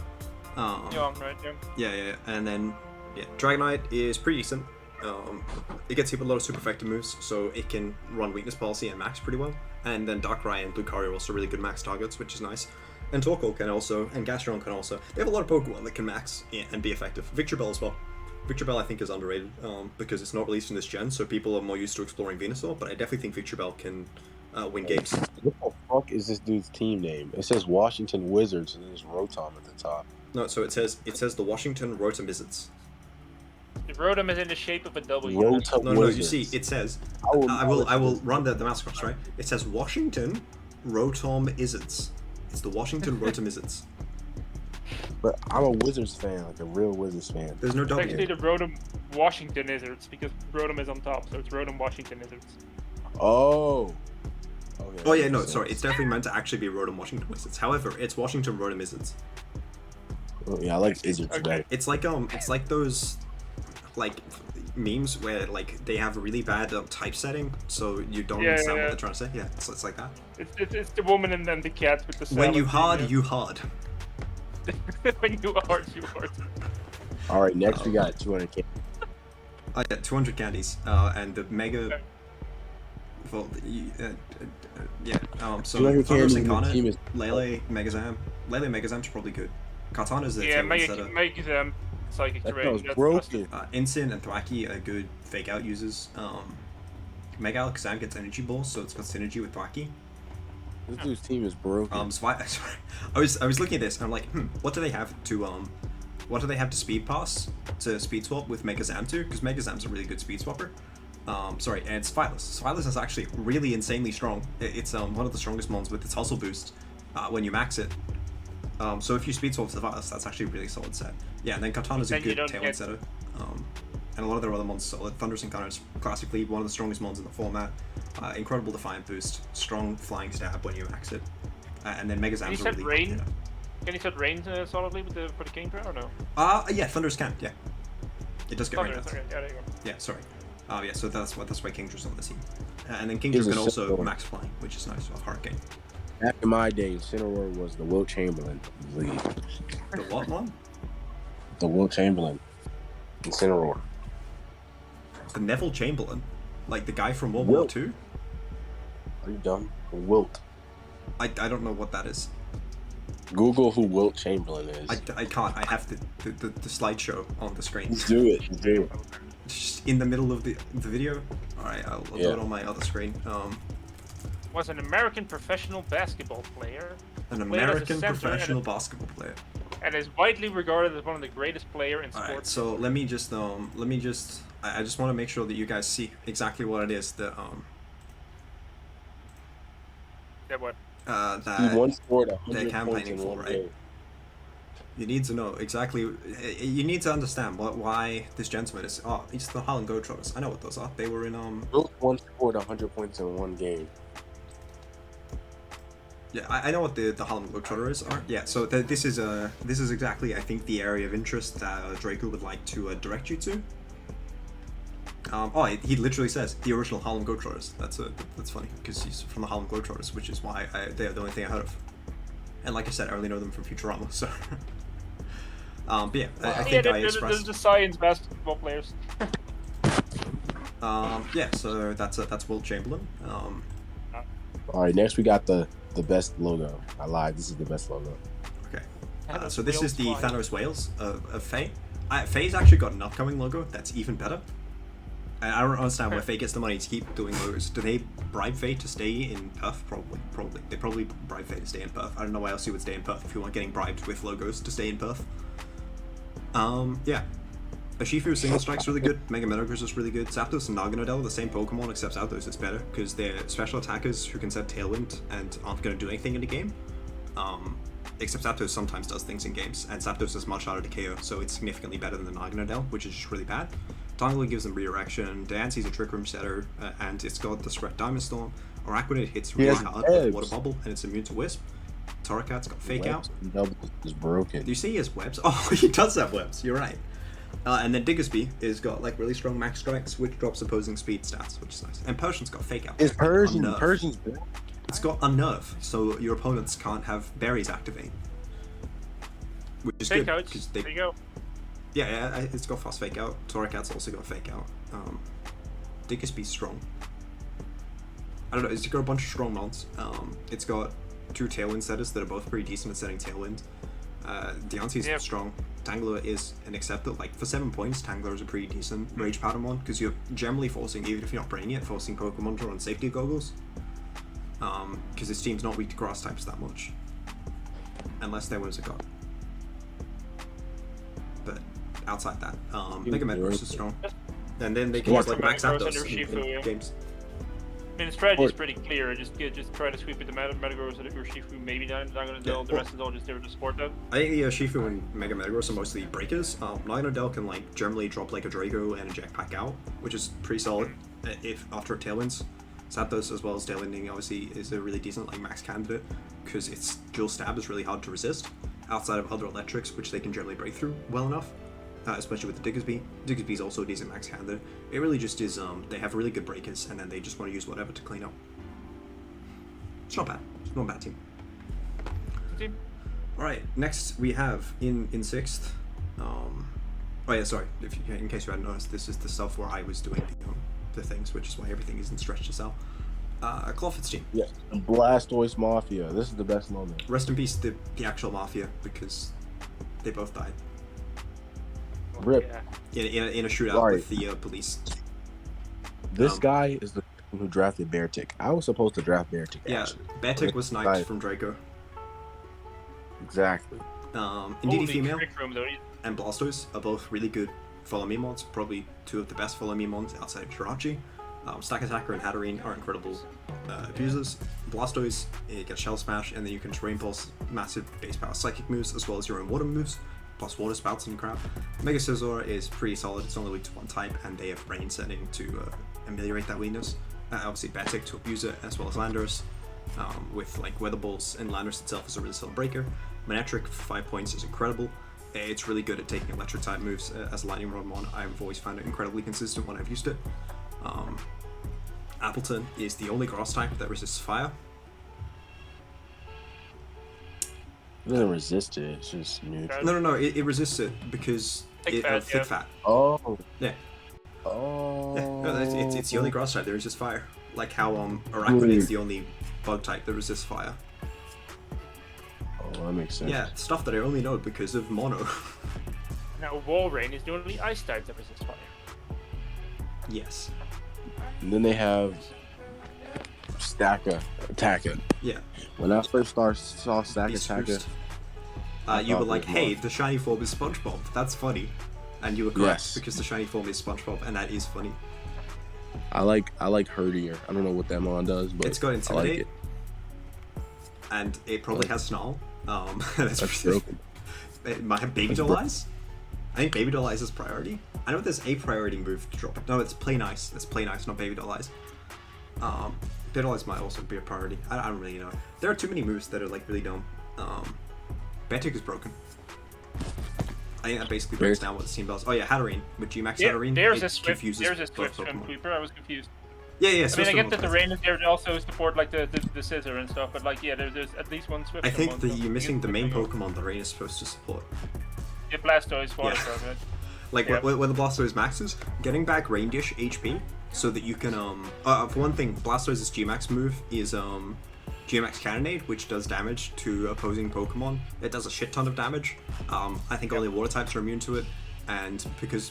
Yeah, right, yeah. Yeah. And then, Dragonite is pretty decent. It gets hit with a lot of super effective moves, so it can run Weakness Policy and max pretty well. And then Darkrai and Lucario are also really good max targets, which is nice. And Torkoal can also, and Gastrodon can also. They have a lot of Pokemon that can max and be effective. Victor Bell as well. Victor Bell I think is underrated because it's not released in this gen, so people are more used to exploring Venusaur, but I definitely think Victor Bell can win games. What the fuck is this dude's team name? It says Washington Wizards and there's Rotom at the top. No, so it says the Washington Rotom Wizards. The Rotom is in the shape of a W. Rotom No, you Wizards. see, it says, I will run the mouse across, right? It says Washington Rotom Wizards. It's the Washington Rotom Wizards. But I'm a Wizards fan, like a real Wizards fan. There's no It's W. actually the Rotom Washington Wizards because Rotom is on top, so it's Rotom Washington Wizards. Oh. Okay, Oh yeah, that no, makes sorry. sense. It's definitely meant to actually be Rotom Washington Wizards. However, it's Washington Rotom Wizards. Oh, yeah, I like Wizards Okay. better. It's like those like memes where like they have a really bad typesetting, so you don't understand what they're trying to say. Yeah, it's like that. It's the woman and then the cat with the salad. When you hard, thing, you hard. when you hard, you hard. All right, next we got 200K. I got 200 candies, and the mega. Well, yeah. So 200 Thunderous candies in the Incarnate, team is Lele, Megazam. Lele, Megazam's probably good. Katana's the Yeah, Tailwind Setter. make them psychic that terrain. was broken. Incin and Thwacky are good fake out users. Mega Alakazam gets energy balls, so it's got synergy with Thwacky. This dude's team is broken. So sorry, I was looking at this and I'm like, what do they have to speed pass to speed swap with Megazam to? Because Megazam's a really good speed swapper. Sorry, and it's Phyllis. Phyllis is actually really insanely strong. It's one of the strongest mons with its hustle boost when you max it. So if you speed swap to Phyllis, that's actually a really solid set. Yeah, and then Katana's a Then you good don't Tailwind get- setter. And a lot of their other mons solid. Thunderous Incarnate is classically one of the strongest mons in the format. Incredible Defiant boost, strong flying stab when you max it. And then You Megazam's a said really rain? yeah. Can you set rain solidly with for the king draw or no? Yeah, Thunders can, yeah. It does get rain Thunder, okay, yeah, there you go. Yeah, sorry. Yeah, so that's why Kingdra's on the team. And then Kingdra He's a can also simple- max flying, which is nice, a hard game. Back in my day, Incineroar was the Wilt Chamberlain of the league. The what one? The Wilt Chamberlain. Incineroar. The Neville Chamberlain? Like the guy from World War Wilt. II? Are you dumb? Wilt. I don't know what that is. Google who Wilt Chamberlain is. I can't. I have the slideshow on the screen. Just do it. Just do it. Just in the middle of the video. Alright, I'll do Yeah. it on my other screen. Was an American professional basketball player. An Played as a American center professional basketball player. And is widely regarded as one of the greatest player in Alright, sports. so let me just I just want to make sure that you guys see exactly what it is that Yeah, what? that He once scored they're 100 points campaigning in for, one right? game. You need to know exactly. You need to understand why this gentleman is. Oh, it's the Harlem Globetrotters. I know what those are. They were in Wilt once scored 100 points in one game. Yeah, I know what the Harlem Globetrotters are. Yeah, so this is exactly I think the area of interest that DRACO would like to direct you to. He literally says the original Harlem Globetrotters. That's funny because he's from the Harlem Globetrotters, which is why they're the only thing I heard of. And like I said, I only know them from Futurama. So, but yeah, I think I there's expressed. the science basketball players. Yeah, so that's Wilt Chamberlain. All right, next we got the best logo. I lied. This is the best logo. Okay. So this is the Thanos Whales of Faye. Faye's actually got an upcoming logo that's even better. And I don't understand where Faye gets the money to keep doing logos. Do they bribe Faye to stay in Perth? Probably. They probably bribe Faye to stay in Perth. I don't know why else you would stay in Perth if you weren't getting bribed with logos to stay in Perth. Yeah. Urshifu Single Strike's really good. Mega Metagross is really good. Zapdos and Naganadel are the same Pokemon, except Zapdos is better because they're special attackers who can set Tailwind and aren't going to do anything in the game. Except Zapdos sometimes does things in games, and Zapdos is much harder to KO, so it's significantly better than the Naganadel, which is just really bad. Tongli gives them redirection, Diancie's a Trick Room setter, and it's got the Threat Diamond Storm. Araquanid hits really hard with Water Bubble, and it's immune to Wisp. Torracat's got Fake Out. Double is broken. Do you see he has webs? Oh, he does have webs, you're right. And then Diggersby is got like really strong max strikes, which drops opposing speed stats, which is nice. And Persian's got Fake Out. It's Persian. Unnerve. Persian's broken. It's got Unnerve, so your opponents can't have berries activate. Which is Fake good, outs. because There you go. Yeah, it's got fast Fake Out. Torracat's also got Fake Out. Diggersby's strong. I don't know, it's got a bunch of strong mons. It's got 2 Tailwind setters that are both pretty decent at setting Tailwind. Diancie's strong. Tangler is an acceptable, like for 7 points, Tangler is a pretty decent Rage Powder mon, because you're generally forcing, even if you're not braining it, forcing Pokemon to run safety goggles. Because this team's not weak to grass types that much. Unless there was a god. But outside that, Mega Metagross is strong. And then they can use like Max Metagross Zapdos and Urshifu, in games. I mean, the strategy is pretty clear. Just try to sweep it to Metagross and Urshifu, maybe Naganadel. The rest is all just there to support that. I think the Urshifu and Mega Metagross are mostly breakers. Naganadel can like generally drop like a Draco and a Jetpack out, which is pretty solid if after it Tailwinds. Zapdos as well as Tailwinding obviously is a really decent like max candidate because its dual stab is really hard to resist outside of other electrics which they can generally break through well enough. Especially with the Diggersby. Diggersby is also a decent max candidate. It really just is, they have really good breakers and then they just want to use whatever to clean up. It's not bad. It's not a bad team. Team. Alright, next we have in 6th. Oh yeah, sorry. In case you hadn't noticed, this is the stuff where I was doing the things, which is why everything isn't stretched to sell. Clawford's team. Yes, Blastoise Mafia. This is the best moment. Rest in peace the actual Mafia, because they both died. Rip. Yeah. In a shootout Sorry. with the police. This guy is the who drafted Beartic. I was supposed to draft Beartic. Yeah, actually. Beartic was sniped from DRACO. Exactly. Indeedee Holy Female Trick Room, though. and Blastoise are both really good Follow Me mods, probably 2 of the best Follow Me mods outside of Jirachi. Stack Attacker and Hatterene are incredible abusers. Blastoise, it gets Shell Smash, and then you can Terrain Pulse, massive base power psychic moves, as well as your own water moves, plus water spouts and crap. Mega Scizor is pretty solid, it's only weak to 1 type, and they have Rain setting to ameliorate that weakness. Obviously Beartic to abuse it, as well as Landorus, with like Weather Balls, and Landorus itself is a really solid breaker. Manectric for 5 points is incredible. It's really good at taking electric type moves as a lightning rod mon. I've always found it incredibly consistent when I've used it. Appleton is the only grass type that resists fire. It doesn't resist it, it's just neutral. No, it resists it because thick fat. Oh. Yeah. Oh. Yeah, no, it's the only grass type that resists fire. Like how Arachnid is the only bug type that resists fire. Oh, that makes sense. Yeah, stuff that I only know because of mono. Now, Walrein is the only ice type that resists fire. Yes. And then they have Attacker. Yeah. When I first saw Attacker, you were like, hey, the shiny form is SpongeBob. That's funny. And you were correct, because the shiny form is SpongeBob, and that is funny. I like Herdier. I don't know what that mon does, but it's got Intimidate. I like it. And it probably has Snarl. That's broken. It might have Baby Doll Eyes. I think Baby Doll Eyes is priority. I know there's a priority move to drop it. No, it's Plain Ice. It's Plain Ice, not Baby Doll Eyes. Baby Doll Eyes might also be a priority. I don't really know. There are too many moves that are like really dumb. Beartick is broken. I think that basically breaks down what the team does. Oh yeah, Hatterene with G-Max Hatterene. There's a Swift Swim Creeper. I was confused. Yeah. I mean, I get that the rain is there to also support like the scissor and stuff, but like there's at least one Swift. I think that you're missing the main Pokemon the rain is supposed to support. Yeah, Blastoise, Waterfrog, right? Like when the Blastoise maxes, getting back Rain Dish HP so that you can for one thing, Blastoise's G-Max move is G-Max Cannonade, which does damage to opposing Pokemon. It does a shit ton of damage. I think only water types are immune to it, and because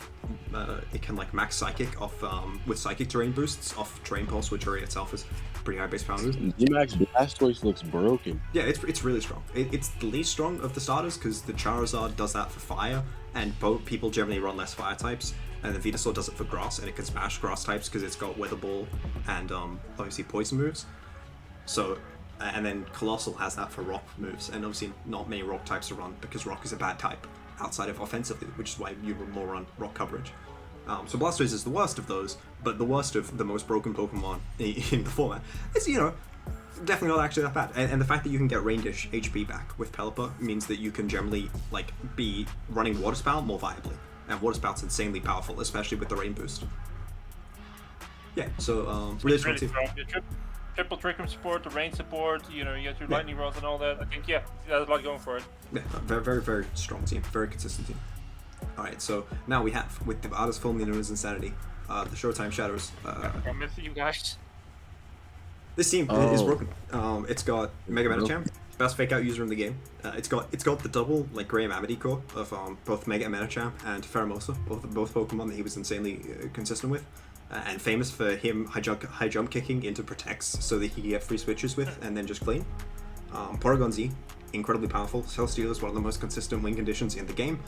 it can like max Psychic off with Psychic terrain boosts off Terrain Pulse, which already itself is pretty high base power move. G-Max Blastoise looks broken. Yeah, it's really strong. It's the least strong of the starters because the Charizard does that for fire, and people generally run less fire types. And the Venusaur does it for grass, and it can smash grass types because it's got Weather Ball and obviously poison moves. So. And then Colossal has that for rock moves, and obviously not many rock types to run because rock is a bad type outside of offensively, which is why you more run rock coverage. So Blastoise is the worst of those, but the worst of the most broken Pokemon in the format. It's, definitely not actually that bad. And the fact that you can get Rain Dish HP back with Pelipper means that you can generally like be running Water Spout more viably. And Water Spout's insanely powerful, especially with the Rain Boost. Yeah, so really strong team. Triple Trick Room support, the rain support, you get your lightning rods and all that. I think, there's a lot going for it. Yeah, very, very, very strong team, very consistent team. Alright, so now we have, with the artist formerly known as Insanity, the Showtime Shadows. I'm with you guys. This team is broken. It's got Mega Medicham, best fake out user in the game. It's got the double like Graham Amity core of both Mega Medicham and Pheromosa, both Pokemon that he was insanely consistent with. And famous for him high jump kicking into Protects so that he can get free switches with and then just clean. Porygon Z, incredibly powerful. Celesteela is one of the most consistent win conditions in the game,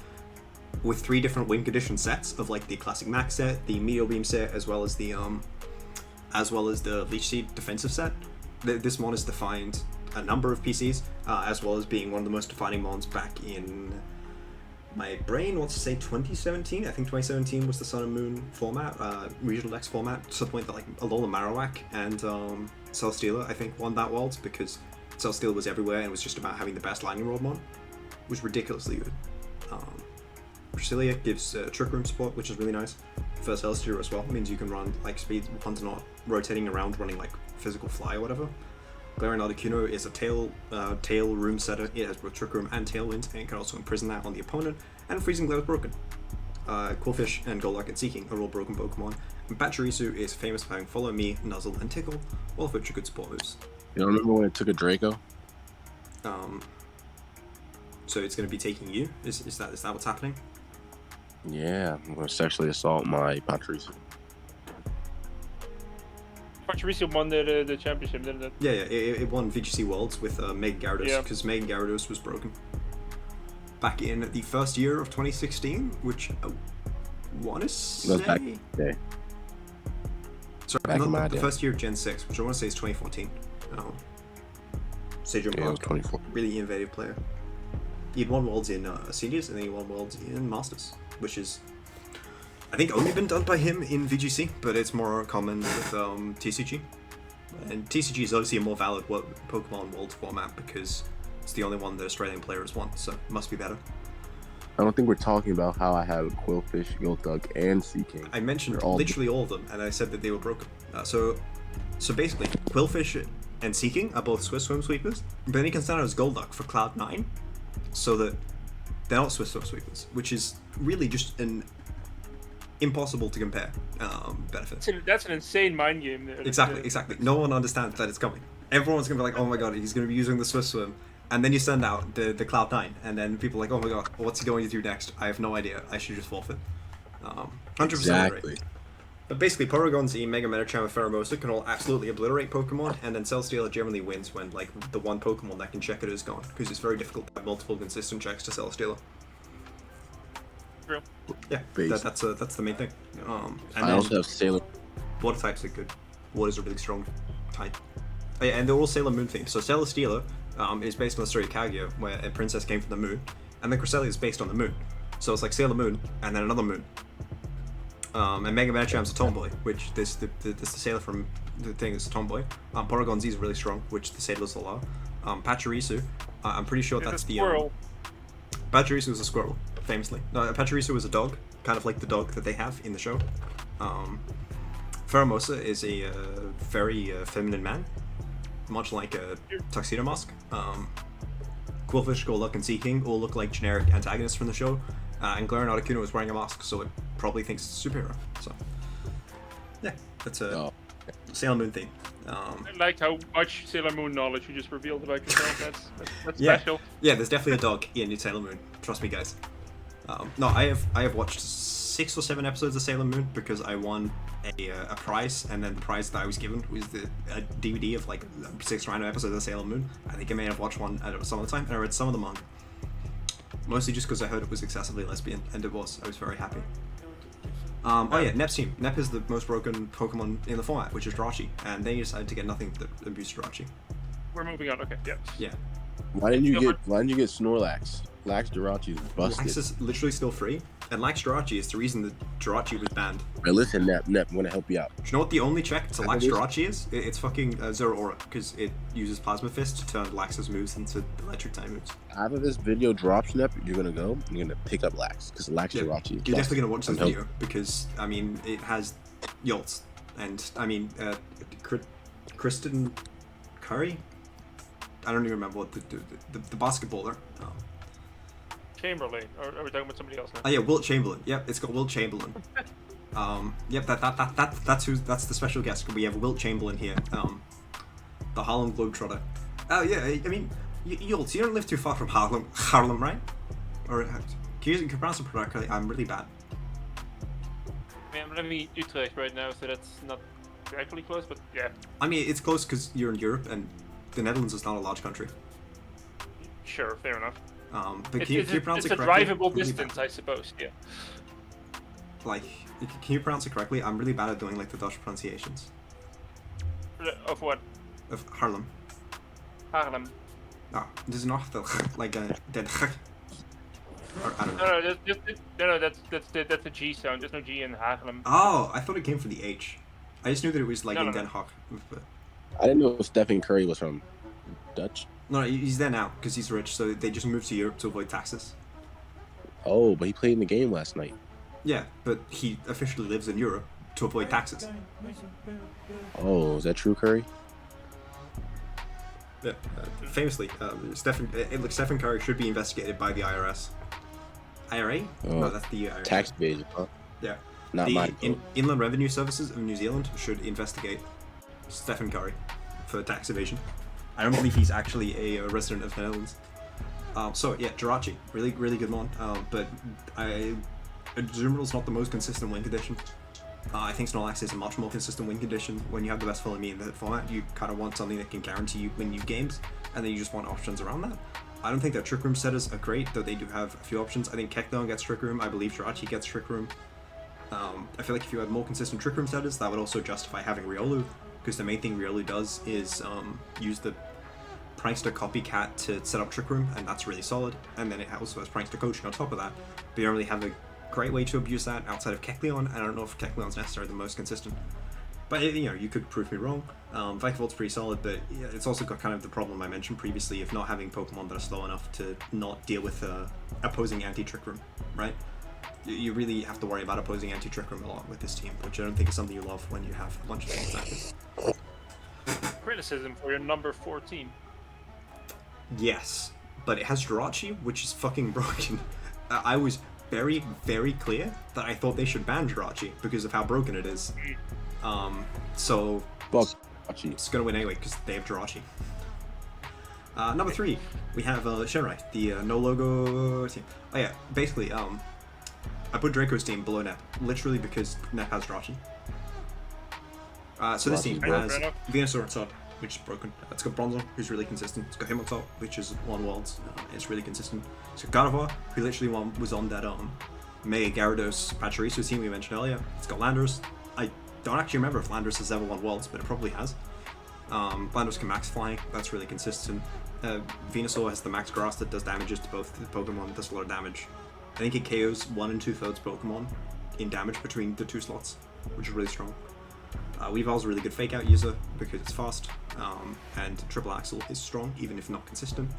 with 3 different win condition sets of like the classic Max set, the Meteor Beam set, as well as the Leech Seed defensive set. This mon has defined a number of PCs, as well as being one of the most defining mons back in. My brain wants to say 2017. I think 2017 was the Sun and Moon format, regional Dex format, to the point that like Alola Marowak and Celesteela, I think, won that world because Celesteela was everywhere and it was just about having the best Lightning Rod mon. It was ridiculously good. Brasilia gives Trick Room support, which is really nice. For Celesteela as well, it means you can run like speed ones not rotating around, running like physical fly or whatever. Galarian Articuno is a tail room setter. It has both Trick Room and Tailwind, and can also imprison that on the opponent. And Freezing Glare is broken. Qwilfish and Golduck and Seeking are all broken Pokemon. And Pachirisu is famous for having Follow Me, Nuzzle, and Tickle, all of which are good support moves. You remember when it took a DRACO? So it's going to be taking you? Is that what's happening? Yeah, I'm going to sexually assault my Pachirisu. Pachirisu won the championship, didn't it? Yeah, it won VGC Worlds with Mega Gyarados, because Mega Gyarados was broken. Back in the first year of 2016, which I want to say... Sorry, not the first year of Gen 6, which I want to say is 2014. Sage yeah, 24. Really innovative player. He'd won Worlds in Seniors, and then he won Worlds in Masters, which is... I think only been done by him in VGC, but it's more common with TCG. And TCG is obviously a more valid Pokemon World format because It's the only one that Australian player has won, so it must be better. I don't think we're talking about how I have Quillfish, Yoltug, and Sea King. I mentioned They're all literally all of them, and I said that they were broken. So basically, Quillfish and Sea King are both Swiss swim sweepers, but then you can stand out as Golduck for Cloud 9, so that they're not Swiss swim sweepers, which is really just an impossible to compare benefit. That's an insane mind game there. Exactly. No one understands that it's coming. Everyone's gonna be like, oh my god, he's gonna be using the Swiss swim. And then you send out the Cloud 9, and then people are like, oh my god, what's he going to do next? I have no idea. I should just forfeit. 100% Exactly. right. But basically, Porygon Z, Mega Medicham, and Pheromosa can all absolutely obliterate Pokemon, and then Celesteela generally wins when like the one Pokemon that can check it is gone, because it's very difficult to have multiple consistent checks to Celesteela. True. Yeah, that's the main thing. And I also have Sailor. Water types are good. Water's a really strong type. Oh, yeah, and they're all Sailor Moon themed. So Celesteela is based on the story of Kaguya, where a princess came from the moon, and then Cresselia is based on the moon. So it's like Sailor Moon, and then another moon. And Mega Mancham's a tomboy, which this the sailor from the thing is a tomboy. Porygon Z is really strong, which the sailors all are. Pachirisu, I'm pretty sure that's the squirrel. Pachirisu was a squirrel, famously. No, Pachirisu was a dog, kind of like the dog that they have in the show. Pheromosa is a very feminine man, much like a Tuxedo Mask. Quillfish, Golduck, and Sea King all look like generic antagonists from the show, and Glaring Articuno is wearing a mask, so it probably thinks it's a superhero. So, yeah, that's a Sailor Moon theme. I like how much Sailor Moon knowledge you just revealed about yourself. That's Yeah. special. Yeah, there's definitely a dog in Sailor Moon. Trust me, guys. No, I have watched 6 or 7 episodes of Sailor Moon because I won a prize, and then the prize that I was given was a DVD of like 6 random episodes of Sailor Moon. I think I may have watched one at some of the time, and I read some of the manga. Mostly just because I heard it was excessively lesbian, and it was. I was very happy. Oh yeah, Nep's team. Nep is the most broken Pokemon in the format, which is Jirachi, and they decided to get nothing that abused Jirachi. We're moving on. Okay, yeah. Yeah. Why didn't you get Snorlax? Lax Jirachi is busted. Lax is literally still free, and Lax Jirachi is the reason that Jirachi was banned. Right, listen, Nep, I'm gonna help you out. Do you know what the only check to Lax Jirachi is? It's fucking Zero Aura, because it uses Plasma Fist to turn Lax's moves into electric type moves. After this video drops, Nep, you're gonna pick up Lax, because Lax Jirachi is You're definitely gonna watch this I'm video, because, I mean, it has YOLTS, and, I mean, Kristen Curry? I don't even remember what the basketballer. Chamberlain, or are we talking about somebody else now? Oh yeah, Wilt Chamberlain. Yep, it's got Wilt Chamberlain. Yep, that's the special guest. We have Wilt Chamberlain here. The Harlem Globetrotter. Oh yeah, I mean, Yolts, you don't live too far from Harlem, right? Or can you pronounce it correctly? I'm really bad. Man, I'm living in Utrecht right now, so that's not directly close, but yeah. I mean, it's close because you're in Europe, and the Netherlands is not a large country. Sure, fair enough. But can you pronounce it correctly? It's a drivable distance, I suppose. Yeah. Like, can you pronounce it correctly? I'm really bad at doing like the Dutch pronunciations. Of what? Of Harlem. Haarlem. No, this is not the like the or, I don't know. No, that's a G sound. There's no G in Haarlem. Oh, I thought it came from the H. I just knew that it was like No, in no, Den no. Haag. But I didn't know Stephen Curry was from Dutch. no, he's there now because he's rich. So they just moved to Europe to avoid taxes. Oh, but he played in the game last night. Yeah, but he officially lives in Europe to avoid taxes. Oh, is that true, Curry? Yeah, famously, Stephen Curry should be investigated by the IRS. IRA? Oh, No, that's the IRA. Tax evasion, huh? Yeah. Not the mine. Inland Revenue Services of New Zealand should investigate Stephen Curry for tax evasion. I don't believe he's actually a resident of the Netherlands. So yeah, Jirachi, really good one. But Azumarill's not the most consistent win condition. I think Snorlax is a much more consistent win condition. When you have the best follow me in the format, you kind of want something that can guarantee you win you games, and then you just want options around that. I don't think that Trick Room setters are great, though they do have a few options. I think Kecleon gets Trick Room. I believe Jirachi gets Trick Room. I feel like if you had more consistent Trick Room setters, that would also justify having Riolu, because the main thing Riolu does is use the Prankster Copycat to set up Trick Room, and that's really solid. And then it also has Prankster Coaching on top of that. But you don't really have a great way to abuse that outside of Kecleon, and I don't know if Kecleon's necessarily the most consistent. But you could prove me wrong. Vikavolt pretty solid, but yeah, it's also got kind of the problem I mentioned previously of not having Pokemon that are slow enough to not deal with opposing anti-Trick Room, right? You really have to worry about opposing anti-Trick Room a lot with this team, which I don't think is something you love when you have a bunch of attackers. Criticism for your number 14. Yes, but it has Jirachi, which is fucking broken. I was very, very clear that I thought they should ban Jirachi because of how broken it is. So it's gonna win anyway because they have Jirachi. Number 3, we have Shenrai, the no logo team. Oh yeah, basically, I put Draco's team below Nep, literally because Nep has Jirachi. So this team has Venusaur on top, which is broken. It's got Bronzor, who's really consistent. It's got him on top, which is one Worlds. It's really consistent. It's got Gardevoir, who literally was on that Mega Gyarados Pachirisu team we mentioned earlier. It's got Landorus. I don't actually remember if Landorus has ever won Worlds, but it probably has. Landorus can max flying, that's really consistent. Venusaur has the max grass that does damages to both the Pokemon, does a lot of damage. I think it KOs 1 2/3 Pokemon in damage between the 2 slots, which is really strong. Weavile's a really good fake out user because it's fast, and Triple Axel is strong even if not consistent,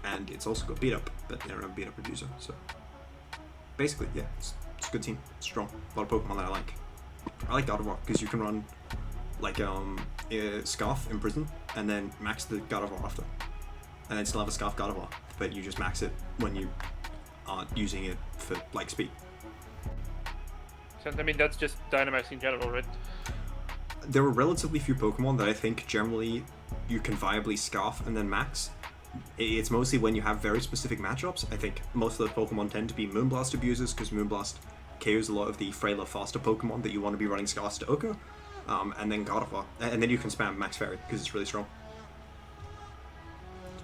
and it's also got beat up, but they don't have beat up reducer. So basically, yeah, it's a good team. It's strong. A lot of Pokemon that I like. I like Gardevoir because you can run like Scarf in Prison and then max the Gardevoir after, and then still have a Scarf Gardevoir, but you just max it when you aren't using it for like speed. So, I mean, that's just Dynamax in general, right? There are relatively few Pokemon that I think generally you can viably Scarf and then max. It's mostly when you have very specific matchups. I think most of those Pokemon tend to be Moonblast abusers because Moonblast KOs a lot of the frailer, faster Pokemon that you want to be running Scarfs to Oko, and then Gardevoir, and then you can spam Max Fairy because it's really strong.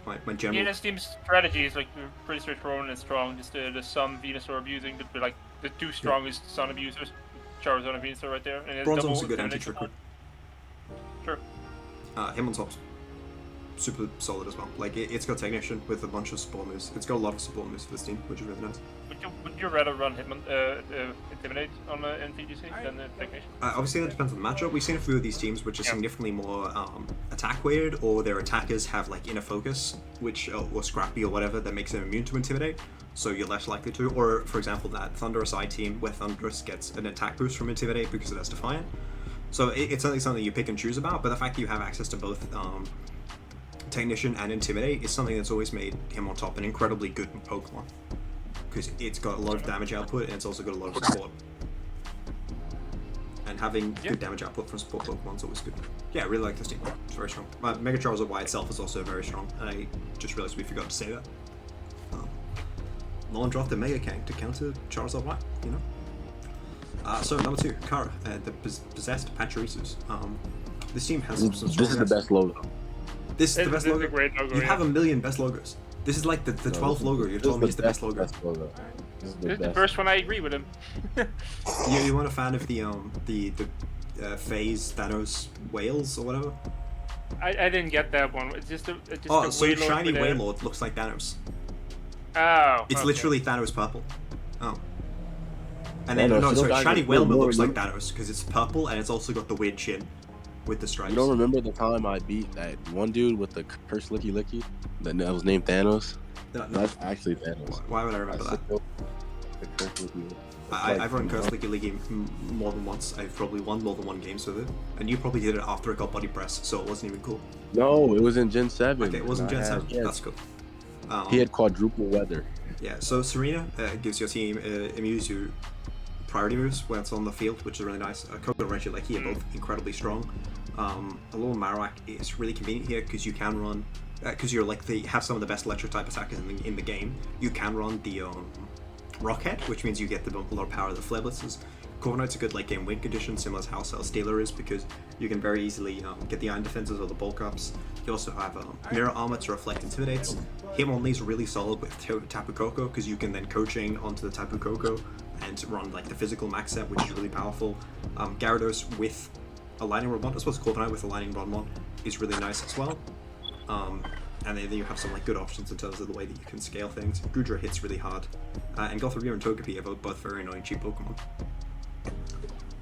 My general. Yeah, this team's strategy is like pretty straightforward and strong. Just the Sun Venusaur abusing, but like the 2 strongest Sun abusers, Charizard and Venusaur right there. And Bronzor's a good anti-trick. Sure. Him on top's super solid as well. Like it's got Technician with a bunch of support moves. It's got a lot of support moves for this team, which is really nice. Would you rather run Intimidate on NTGC than Technician? Obviously that depends on the matchup. We've seen a few of these teams which are significantly more attack weighted, or their attackers have like inner focus, which or scrappy or whatever that makes them immune to Intimidate. So you're less likely to. Or for example, that Thundurus I team where Thundurus gets an attack boost from Intimidate because it has Defiant. So it's only something you pick and choose about, but the fact that you have access to both Technician and Intimidate is something that's always made him on top an incredibly good Pokemon. Because it's got a lot of damage output and it's also got a lot of support. And having good damage output from support Pokemon is always good. Yeah, I really like this team. It's very strong. Mega Charizard Y itself is also very strong, and I just realized we forgot to say that. Nolan dropped the Mega Kang to counter Charizard Y, you know? So number 2, Kara, the possessed Pachirisus. This team has some strong. This is the best logo. This is the best logo. Great logo. You have a million best logos. This is like the 12th logo. You're telling me it's the best logo. This is the first one. I agree with him. You weren't a fan of the Phase Thanos Whales or whatever? I didn't get that one. It's just so shiny Wailord looks like Thanos. Oh. It's okay. literally Thanos purple. Oh. And then shiny Wailord looks like Thanos because it's purple and it's also got the weird chin with the stripes. You don't remember the time I beat that one dude with the cursed licky licky that was named Thanos? No. That's actually Thanos. Why would I remember that? I've run Curse Licky Licky more than once. I've probably won more than 1 games with it. And you probably did it after it got body press, so it wasn't even cool. No, it was in Gen 7. Okay, it wasn't Gen 7. That's cool. He had quadruple weather. Yeah, so Serena gives your team Mewtwo priority moves when it's on the field, which is really nice. Coco and Regieleki are both incredibly strong. A little Marowak is really convenient here because you can run, because you're like have some of the best electric type attackers in the game. You can run the Rockhead, which means you get a lot of power of the Flare Blitzers. Corviknight's a good late game win condition, similar to how Cell Stealer is, because you can very easily get the Iron Defenses or the Bulk Ups. You also have Mirror Armor to reflect Intimidates. Him only is really solid with Tapu Koko, because you can then coaching onto the Tapu Koko and run like the physical max set, which is really powerful. Gyarados with a Lightning Rodmon, I suppose Corviknight with a Lightning Rodmon is really nice as well. And then you have some like good options in terms of the way that you can scale things. Goodra hits really hard, and Gothorevir and Togepi are both very annoying cheap Pokemon.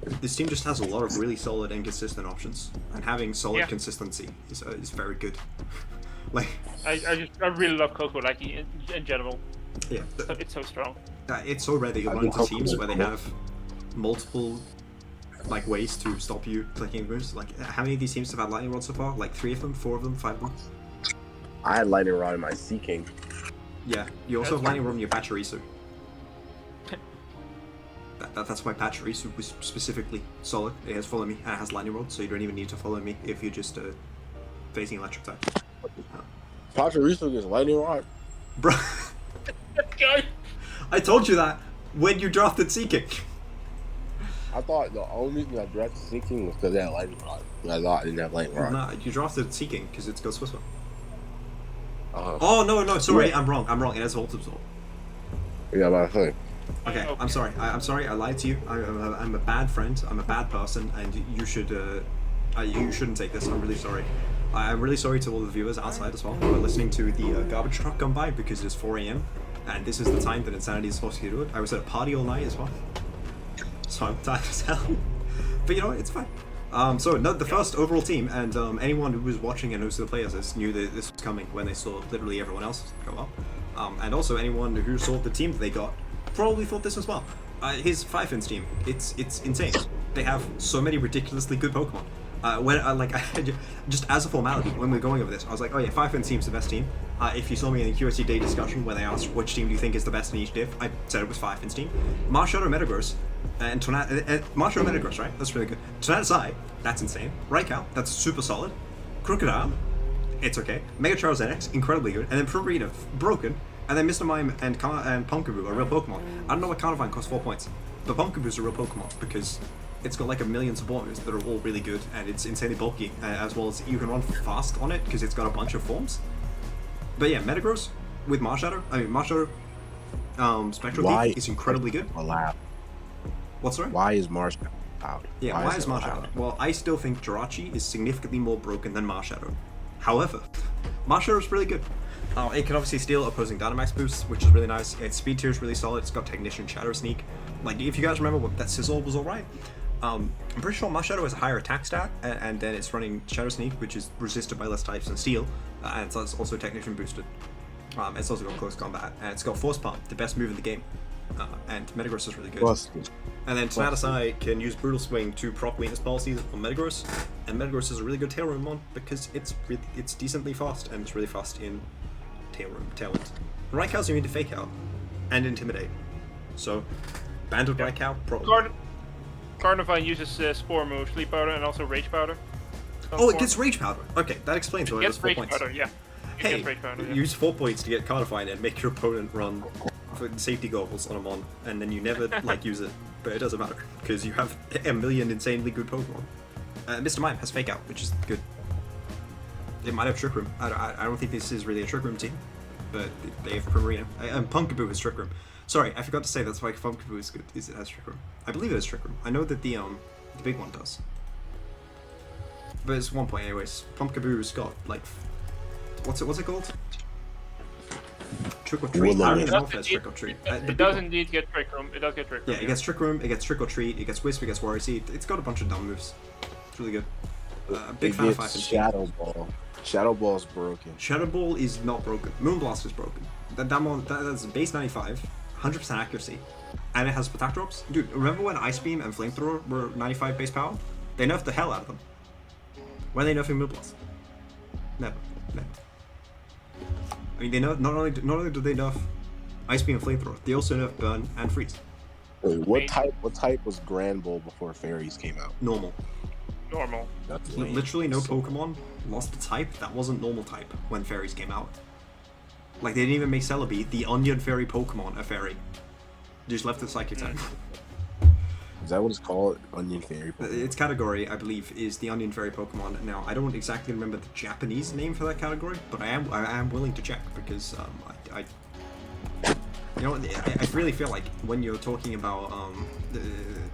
This team just has a lot of really solid and consistent options, and having solid Yeah. consistency is very good. Like, I really love Coco like in general. yeah, It's so strong. it's so rare that you I run think into Coco teams is where they cool. have multiple like ways to stop you clicking moves. Like, how many of these teams have had lightning rod so far? Like 3 of them, 4 of them, 5 of them. I had lightning rod in my Sea King. Yeah, you also have That's lightning rod in your Pachirisu. That's why Pachirisu was specifically solid. It has follow me and it has lightning rod, so you don't even need to follow me if you're just facing electric type. Pachirisu gets lightning rod. Bro, Guy. I told you that when you drafted Seeking. I thought the only reason I drafted Sea King was because they had lightning rod. I thought I didn't have lightning rod. Nah, you drafted Seeking because it's Ghost Whisper. Uh-huh. Oh no, sorry, I'm wrong. It has Volt Absorb. Yeah, but I think. Okay, I'm sorry. I'm sorry. I lied to you. I'm a bad friend. I'm a bad person, and you shouldn't take this. I'm really sorry. I'm really sorry to all the viewers outside as well who are listening to the garbage truck come by because it's 4 a.m. and this is the time that Insanity is supposed to do it. I was at a party all night as well, so I'm tired as hell. But you know what? It's fine. So no, the first overall team, and anyone who was watching and knows the players this knew that this was coming when they saw literally everyone else go up. And also anyone who saw the team that they got probably thought this as well. His 5-inch team, it's insane. They have so many ridiculously good Pokemon. Just as a formality, when we were going over this, I was like, oh yeah, 5-inch team's the best team. If you saw me in the QSC Day discussion where they asked which team do you think is the best in each div, I said it was 5-inch team. Marshadow Metagross, and Marshadow Metagross, right? That's really good. Tornadus, that's insane. Raikou, that's super solid. Crocodile, it's okay. Mega Charles NX, incredibly good. And then Purina, broken. And then Mr. Mime and Pumpkaboo are real Pokemon. I don't know what Carnivine costs 4 points, but Pumpkaboo's a real Pokemon because it's got like a million support moves that are all really good, and it's insanely bulky, as well as you can run fast on it because it's got a bunch of forms. But yeah, Metagross with Marshadow, Spectral Thief is incredibly good. Allowed. What's right? Why is Marshadow allowed? Yeah, why is it Marshadow? allowed? Well, I still think Jirachi is significantly more broken than Marshadow. However, Marshadow is really good. It can obviously steal opposing Dynamax boosts, which is really nice. Its speed tier is really solid. It's got Technician, Shadow Sneak. Like, if you guys remember what that Sizzle was alright. I'm pretty sure Marshadow has a higher attack stat, and then it's running Shadow Sneak, which is resisted by less types than Steel, and it's also Technician boosted. It's also got Close Combat, and it's got Force Pump, the best move in the game. And Metagross is really good. And then Tornadus can use Brutal Swing to proc weakness policies on Metagross, and Metagross is a really good Tail Room mon because it's decently fast, and it's really fast in Tailwind. Raikou's immune to Fake Out and Intimidate, so Banded Raikou probably. Carnivine uses Spore move, Sleep Powder, and also Rage Powder. Oh, it gets Rage Powder. Okay, that explains why it It has gets 4 Rage points. Powder, yeah. Hey, Rage Powder, yeah. use 4 points to get Carnivine and make your opponent run for safety goggles on a mon, and then you never use it, but it doesn't matter because you have a million insanely good Pokemon. Mr. Mime has Fake Out, which is good. It might have Trick Room. I don't think this is really a Trick Room team, but they have Primarina. And Pumpkaboo has Trick Room. Sorry, I forgot to say that's why Pumpkaboo is good. It has Trick Room. I believe it has Trick Room. I know that the big one does. But it's 1 point anyways. Pumpkaboo's got like what's it called? Trick or Treat. I don't even know if that's Trick or Treat. It does indeed get Trick Room. It does get Trick Room. Yeah, it gets Trick Room, it gets Trick or Treat, it gets Wisp, it gets Warrior Seed. It's got a bunch of dumb moves. It's really good. Big fan of 5 and Shadow Ball. Shadow Ball's broken. Shadow Ball is not broken. Moonblast is broken. That's base 95, 100% accuracy, and it has attack drops. Dude, remember when Ice Beam and Flamethrower were 95 base power? They nerfed the hell out of them. When are they nerfing Moonblast? Never. I mean, they nerf, not only do they nerf Ice Beam and Flamethrower, they also nerf Burn and Freeze. Wait, what type was Grand Bull before Fairies came out? Normal. Normal. That's Literally no Pokemon lost a type that wasn't normal type when Fairies came out. Like, they didn't even make Celebi, the Onion Fairy Pokemon, a fairy. They just left it Psychic type. Is that what it's called? Onion Fairy Pokemon? Its category, I believe, is the Onion Fairy Pokemon. Now, I don't exactly remember the Japanese name for that category, but I am willing to check because you know, I really feel like when you're talking about the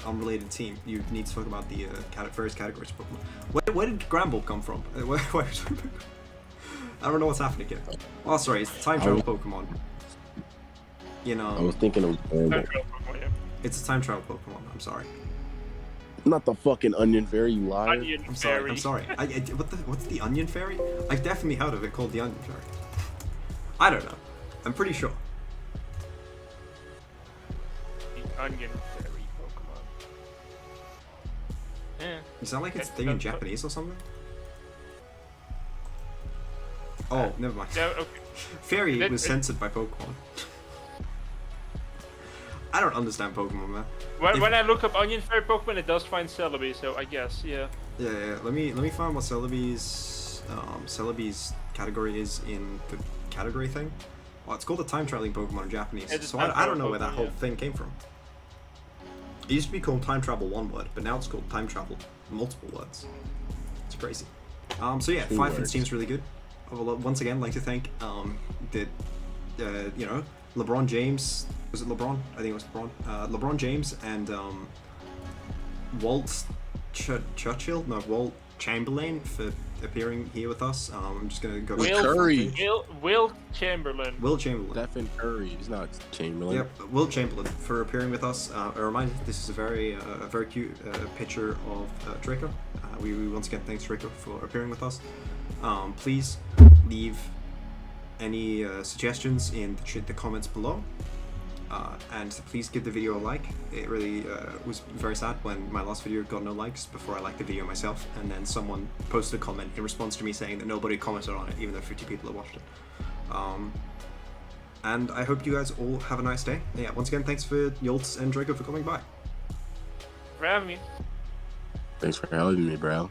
unrelated team, you need to talk about the various categories of Pokemon. Where did Gramble come from? I don't know what's happening here. Oh, sorry, it's the time travel Pokemon. You know, I was thinking of Grand Bull. Time Travel Pokemon, yeah. it's a time travel Pokemon. I'm sorry. Not the fucking onion fairy, you liar. Onion I'm sorry. fairy. I'm sorry. What's the onion fairy? I've definitely heard of it called the onion fairy. I don't know. I'm pretty sure. The onion fairy Pokemon. Yeah. You sound like it's Okay, thing in that's- Japanese or something. Oh, never mind. No, okay. Fairy That- was censored by Pokemon. I don't understand Pokemon, man. When I look up onion fairy Pokemon, it does find Celebi, so I guess, yeah. Yeah. Let me find what Celebi's category is in the category thing. Oh, it's called a time traveling Pokemon in Japanese. It's a So time I don't know travel where that Pokemon, whole yeah. thing came from. It used to be called time travel one word, but now it's called time travel multiple words. It's crazy. So yeah, 5 words. seems really good. I would once again like to thank LeBron James. Was it LeBron? I think it was LeBron. LeBron James and Walt Walt Chamberlain for appearing here with us. I'm just gonna go. to the Will front Curry. page. Will Chamberlain. Will Chamberlain. Stephen Curry. He's not Chamberlain. Yep, Will Chamberlain for appearing with us. A reminder: this is a very cute picture of DRACO. We once again thanks DRACO for appearing with us. Please leave any suggestions in the comments below, and please give the video a like. It really was very sad when my last video got no likes before I liked the video myself, and then someone posted a comment in response to me saying that nobody commented on it, even though 50 people have watched it. And I hope you guys all have a nice day. Yeah, once again, thanks for JOLTS and DRACO for coming by. For having me. Thanks for having me, bro.